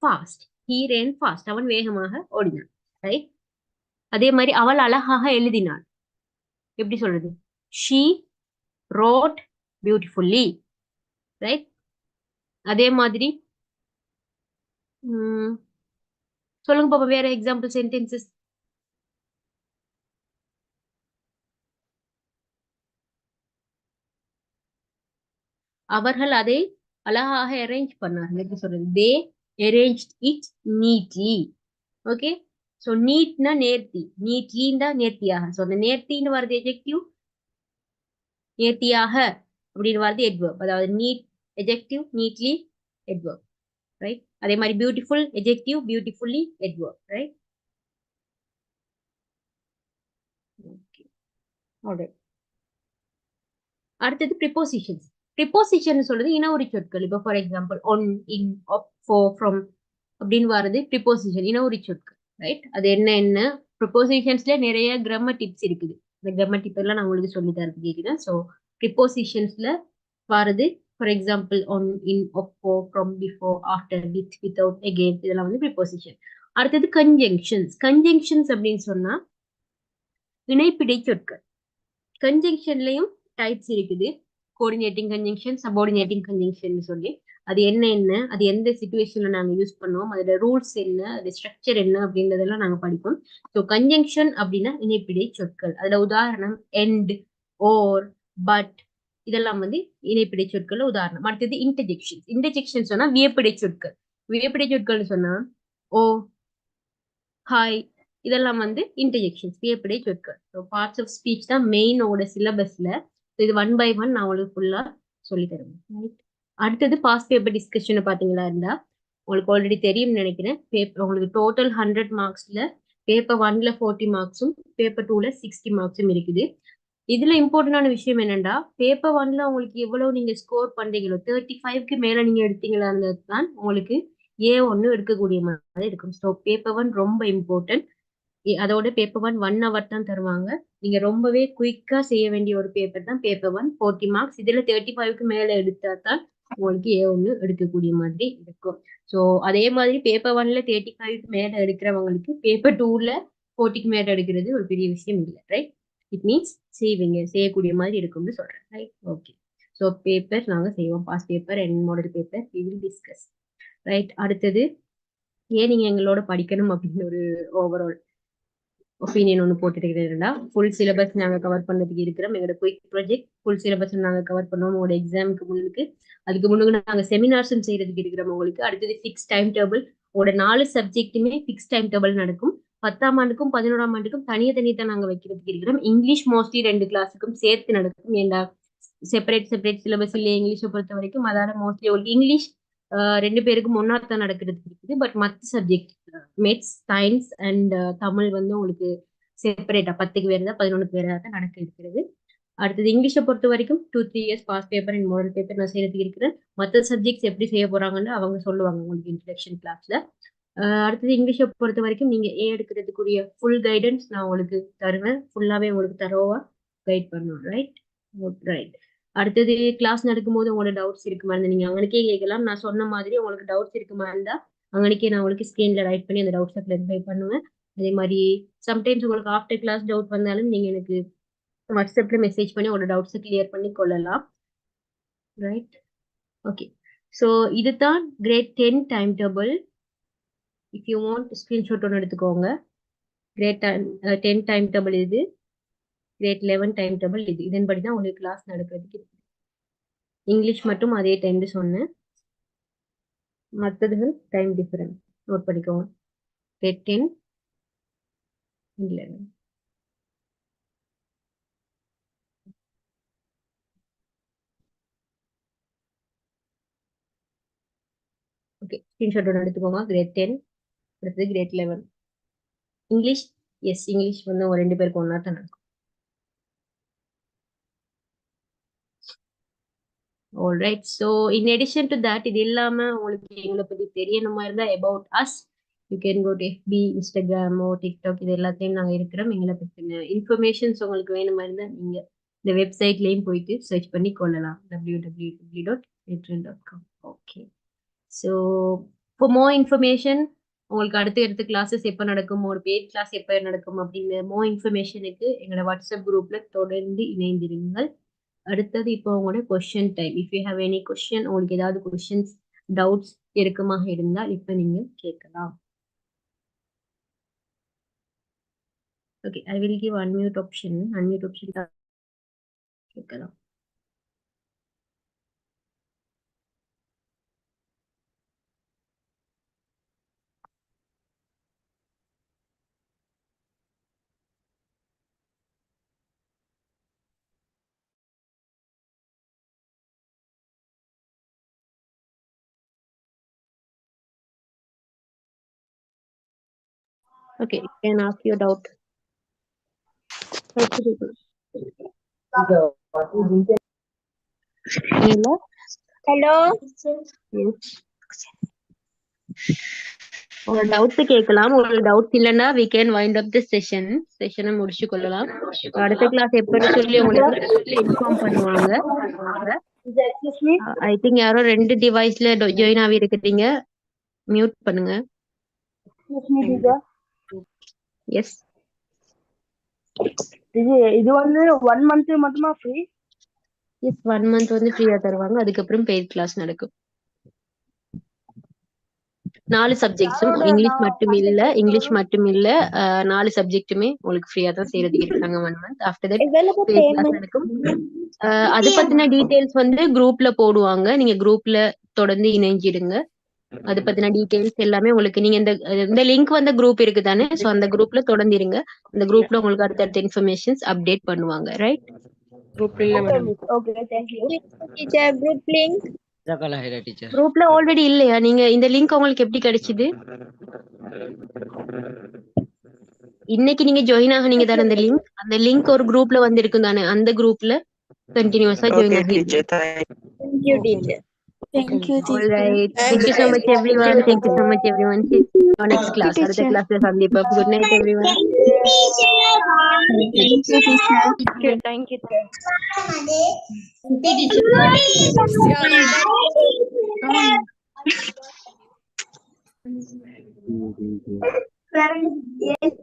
fast, he ran fast. அவன் வேகமாக ஓடினான். ரைட். அதே மாதிரி அவள் அழகாக எழுதினாள். எப்படி சொல்றது? she wrote beautifully, right. அதே மாதிரி சொல்லுங்க பாப்பா வேற எக்ஸாம்பிள் சென்டென்சஸ். அவர்கள் அதை அழகாக அரேஞ்ச் பண்ணார்கள். எப்படி சொல்றது? They arranged it neatly. Okay. So நீட்னா நேர்த்தி, நீட்லின்னா நேர்த்தியாக. ஸோ அந்த நேர்த்தின்னு வருது எஜெக்டிவ், நேர்த்தியாக அப்படின்னு வருது adverb. அதாவது neat adjective, neatly adverb, right. அதே மாதிரி beautiful adjective, beautifully adverb, right. Okay, alright. அடுத்தது ப்ரிப்போசிஷன்ஸ். ப்ரிப்போசிஷன் சொல்றது இனவுரி சொற்கள். இப்போ for example on, in, of, for, from அப்படின்னு வர்றது ப்ரிப்போசிஷன், இனவுரி சொற்கள், ரைட். அது என்ன ப்ரிப்போசிஷன்ஸ்ல நிறைய கிராமர் டிப்ஸ் இருக்குது. இந்த கிராமர் டிப் எல்லாம் நான் உங்களுக்கு சொல்லி தரது கேட்கிறேன். ஸோ ப்ரிப்போசிஷன்ஸ்ல வர்றது for example on, in, of, for, from, before, after, with, without, again, இதெல்லாம் வந்து ப்ரிப்போசிஷன். அடுத்தது கன்ஜங்ஷன்ஸ். கன்ஜங்ஷன்ஸ் அப்படின்னு சொன்னா இணைப்பிடை சொற்கள். கன்ஜங்ஷன்லயும் டைப்ஸ் இருக்குது. கோஆர்டினேட்டிங் கன்ஜங்ஷன், சபார்டினேட்டிங் கன்ஜங்ஷன் சொல்லி அது என்ன, அது எந்த சிச்சுவேஷன்ல நாங்க யூஸ் பண்ணுவோம், அதோட ரூல்ஸ் என்ன, அது ஸ்ட்ரக்சர் என்ன அப்படின்றதெல்லாம் நாங்க படிப்போம். ஸோ கன்ஜங்ஷன் அப்படின்னா இணைப்பிடை சொற்கள். அதுல உதாரணம் எண்ட், ஓர், பட், இதெல்லாம் வந்து இணைப்பிடை சொற்கள் உதாரணம். அடுத்தது இன்டர்ஜெக்ஷன். இன்டர்ஜெக்ஷன் சொன்னா வியப்பிடை சொற்கள். வியப்பிடை சொற்கள் சொன்னா ஓ, ஹாய், இதெல்லாம் வந்து இன்டர்ஜெக்ஷன்ஸ், வியப்பிடை சொற்கள். ஸோ பார்ட்ஸ் ஆஃப் ஸ்பீச் தான் மெயினோட சிலபஸ்ல. இது 1 by 1 நான் உங்களுக்கு ஃபுல்லா சொல்லி தருவேன். அடுத்தது பாஸ்ட் பேப்பர் டிஸ்கஷனை பாத்தீங்களா இருந்தா உங்களுக்கு ஆல்ரெடி தெரியும்னு நினைக்கிறேன். பேப்பர் உங்களுக்கு டோட்டல் 100 மார்க்ஸ்ல பேப்பர் 1ல 40 மார்க்ஸும் பேப்பர் 2ல 60 மார்க்ஸும் இருக்குது. இதுல இம்பார்ட்டன்டான விஷயம் என்னன்னா பேப்பர் 1ல உங்களுக்கு எவ்வளவு நீங்க ஸ்கோர் பண்றீங்களோ 35க்கு மேல நீங்க எடுத்தீங்களா தான் உங்களுக்கு A1 எடுக்கக்கூடிய மாதிரி இருக்கும். ஸோ பேப்பர் 1 ரொம்ப இம்பார்ட்டன்ட். அதோட பேப்பர் 1 hour தான் தருவாங்க. நீங்க ரொம்பவே குயிக்கா செய்ய வேண்டிய ஒரு பேப்பர் தான் பேப்பர் 1, 40 மார்க்ஸ். இதுல 35க்கு மேல எடுத்தா தான் உங்களுக்கு A1 எடுக்கக்கூடிய மாதிரி இருக்கும். ஸோ அதே மாதிரி பேப்பர் 1ல 35க்கு மேல எடுக்கிறவங்களுக்கு பேப்பர் 2ல 40க்கு மேல எடுக்கிறது ஒரு பெரிய விஷயம் இல்லை, ரைட். இட் மீன்ஸ் செய்யக்கூடிய மாதிரி இருக்கும்னு சொல்றேன், ரைட். ஓகே. ஸோ பேப்பர் நாங்க செய்வோம், past paper and model paper we will discuss, right. அடுத்தது ஏன் நீங்க எங்களோட படிக்கணும் அப்படின்னு ஒரு ஓவரால் ஒப்பீனியன் ஒன்று போட்டுருக்கிறேன்டா. ஃபுல் சிலபஸ் நாங்கள் கவர் பண்ணதுக்கு இருக்கிறோம். எங்களோட குயிக் ப்ராஜெக்ட் ஃபுல் சிலபஸ் நாங்கள் கவர் பண்ணுவோம் உங்களோட எக்ஸாமுக்கு முன்னுக்கு. அதுக்கு முன்னுக்கு நாங்கள் செமினார்ஸும் செய்யறதுக்கு இருக்கிறோம் உங்களுக்கு. அடுத்தது ஃபிக்ஸ் டைம் டேபிள். உங்களோட 4 சப்ஜெக்ட்டுமே ஃபிக்ஸ் டைம் டேபிள் நடக்கும். 10ஆம் ஆண்டுக்கும் 11ஆம் ஆண்டுக்கும் தனியாக தான் நாங்கள் வைக்கிறதுக்கு இருக்கிறோம். இங்கிலீஷ் மோஸ்ட்லி 2 கிளாஸுக்கும் சேர்த்து நடக்கும். ஏண்டா செப்பரேட் சிலபஸ் இல்லை இங்கிலீஷை பொறுத்த வரைக்கும். அதால மோஸ்ட்லி உங்களுக்கு இங்கிலீஷ் 2 பேருக்கும் ஒன்னா தான் நடக்கிறதுக்கு இருக்குது. பட் மற்ற subject maths, science and Tamil வந்து உங்களுக்கு செப்பரேட்டா 10க்கு வேறு தான் 11க்கு வேறு தான் நடக்க இருக்கிறது. அடுத்தது இங்கிலீஷை பொறுத்த வரைக்கும் 2-3 years past paper and model paper நான் செய்யறதுக்கு இருக்கிறேன். மற்ற சப்ஜெக்ட்ஸ் எப்படி செய்ய போறாங்கன்னு அவங்க சொல்லுவாங்க உங்களுக்கு இன்ட்ரடக்ஷன் கிளாஸ்ல. அடுத்தது இங்கிலீஷை பொறுத்த வரைக்கும் நீங்க எடுக்கிறதுக்குரிய ஃபுல் கைடன்ஸ் நான் உங்களுக்கு தருவேன். ஃபுல்லாவே உங்களுக்கு தரோவா கைட் பண்ணுவோம், ரைட். ரைட். அடுத்தது கிளாஸ் நடக்கும்போது உங்களோட டவுட்ஸ் இருக்குமா இருந்தா நீங்க அங்கனக்கே கேட்கலாம். நான் சொன்ன மாதிரி உங்களுக்கு டவுட்ஸ் இருக்குமா இருந்தா அங்கனக்கே நான் உங்களுக்கு ஸ்கிரீன்ல ரைட் பண்ணி அந்த டவுட்ஸை கிளாரிஃபை பண்ணுவேன். அதே மாதிரி சம்டைம்ஸ் உங்களுக்கு ஆஃப்டர் கிளாஸ் டவுட் வந்தாலும் நீங்க எனக்கு வாட்ஸ்அப்ல மெசேஜ் பண்ணி உங்களோட டவுட்ஸை கிளியர் பண்ணி கொள்ளலாம், ரைட். ஓகே. ஸோ இதுதான் grade 10 time table. If you want screenshot ஒன்று எடுத்துக்கோங்க. கிரேட் 10 டைம் டேபிள் இது, கிரேட் 11 டைம் டேபிள் இது. இதன்படி தான் உங்களுக்கு கிளாஸ் நடக்கிறதுக்கு இருக்கு. இங்கிலீஷ் மட்டும் அதே டைம்ல சொன்னேன், மற்றதுகள் டைம் டிஃபரன்ஸ் நோட் பண்ணிக்கோங்க. கிரேட் 10 11. ஓகே, ஸ்கிரீன்ஷாட் ஒன்று எடுத்துக்கோங்க. கிரேட் 10 அடுத்தது கிரேட் 11. இங்கிலீஷ், எஸ் இங்கிலீஷ் வந்து உங்க 2 பேருக்கு ஒன்னா தான் நடக்கும். Alright. So in addition to that, இது இல்லாம உங்களுக்கு எங்களை பத்தி தெரியணுமா இருந்தா about us you can go to FB, இன்ஸ்டாகிராமோ, டிக்டாக், இது எல்லாத்தையும் நாங்கள் இருக்கிறோம். எங்களை பற்றின இன்ஃபர்மேஷன்ஸ் உங்களுக்கு வேணுமா இருந்தா நீங்க இந்த வெப்சைட்லயும் போயிட்டு சர்ச் பண்ணி கொள்ளலாம், www.nettrend.com. Okay. So for more information உங்களுக்கு அடுத்த கிளாஸஸ் எப்ப நடக்கும், ஒரு பெய்ட் கிளாஸ் எப்ப நடக்கும் அப்படிங்கிற இன்ஃபர்மேஷனுக்கு எங்களோட வாட்ஸ்அப் குரூப்ல தொடர்ந்து இணைந்திருங்கள். அடுத்தது இப்போ உங்களோட question time. If you have any question, உங்களுக்கு ஏதாவது கொஸ்டின்ஸ் டவுட்ஸ் இருக்குமாக இருந்தால் இப்ப நீங்க கேட்கலாம். Okay, I will give unmute option கேட்கலாம். Okay, you can ask your doubt. Neela? Hello. Yes. ஒரு டவுட் கேட்கலாம். ஒரு டவுட் இல்லைன்னா we can wind up the session. செஷனை முடிச்சு கொள்ளலாம். அடுத்த கிளாஸ் எப்பன்னு சொல்லி உங்களுக்கு இன்ஃபார்ம் பண்ணுவாங்க. ஐ திங்க் யாரோ 2 டிவைஸ்ல ஜாயின் ஆகி இருக்கீங்க. மியூட் பண்ணுங்க. எஸ். இது வந்து 1 month மட்டுமா ஃப்ரீ? எஸ், 1 month வந்து ஃப்ரீயா தருவாங்க. அதுக்கப்புறம் பெய்ட் கிளாஸ் நடக்கும். 4 சப்ஜெக்ட்ஸும் இங்கிலீஷ் மட்டும் இல்ல 4 சப்ஜெக்ட்டுமே உங்களுக்கு ஃப்ரீயா தான் செய்யறதுக்கு இருக்காங்க 1 month. After that paid class நடக்கும். அது பத்தின டீடைல்ஸ் வந்து குரூப்ல போடுவாங்க. நீங்க குரூப்ல தொடர்ந்து இணைஞ்சிடுங்க. அது பத்தின டீடைல்ஸ் எல்லாமே உங்களுக்கு நீங்க இந்த லிங்க் வந்த குரூப் இருக்கு தானே, சோ அந்த குரூப்ல தொடர்ந்து இருங்க. அந்த குரூப்ல உங்களுக்கு அடுத்த இன்ஃபர்மேஷன்ஸ் அப்டேட் பண்ணுவாங்க. ரைட்? ग्रुप இல்ல madam. Okay, thank you. Teacher, group link. ஜகலா ஹைரா டீச்சர். குரூப்ல ஆல்ரெடி இல்லையா? நீங்க இந்த லிங்க் உங்களுக்கு எப்படி கிடைச்சது? இன்னைக்கு நீங்க ஜாயின் ஆகுனீங்க தானே, அந்த லிங்க் ஒரு குரூப்ல வந்திருக்கும் தானே, அந்த குரூப்ல கண்டினியூஸா ஜாயின் ஆகிடுங்க. Thank you, teacher. Thank you, All right. Thank you so much everyone. Thank you so much everyone. See you on next class. அடுத்த கிளாஸ்ல சந்திப்போம். Good night everyone. Thank you, teacher. Thank you. Yes.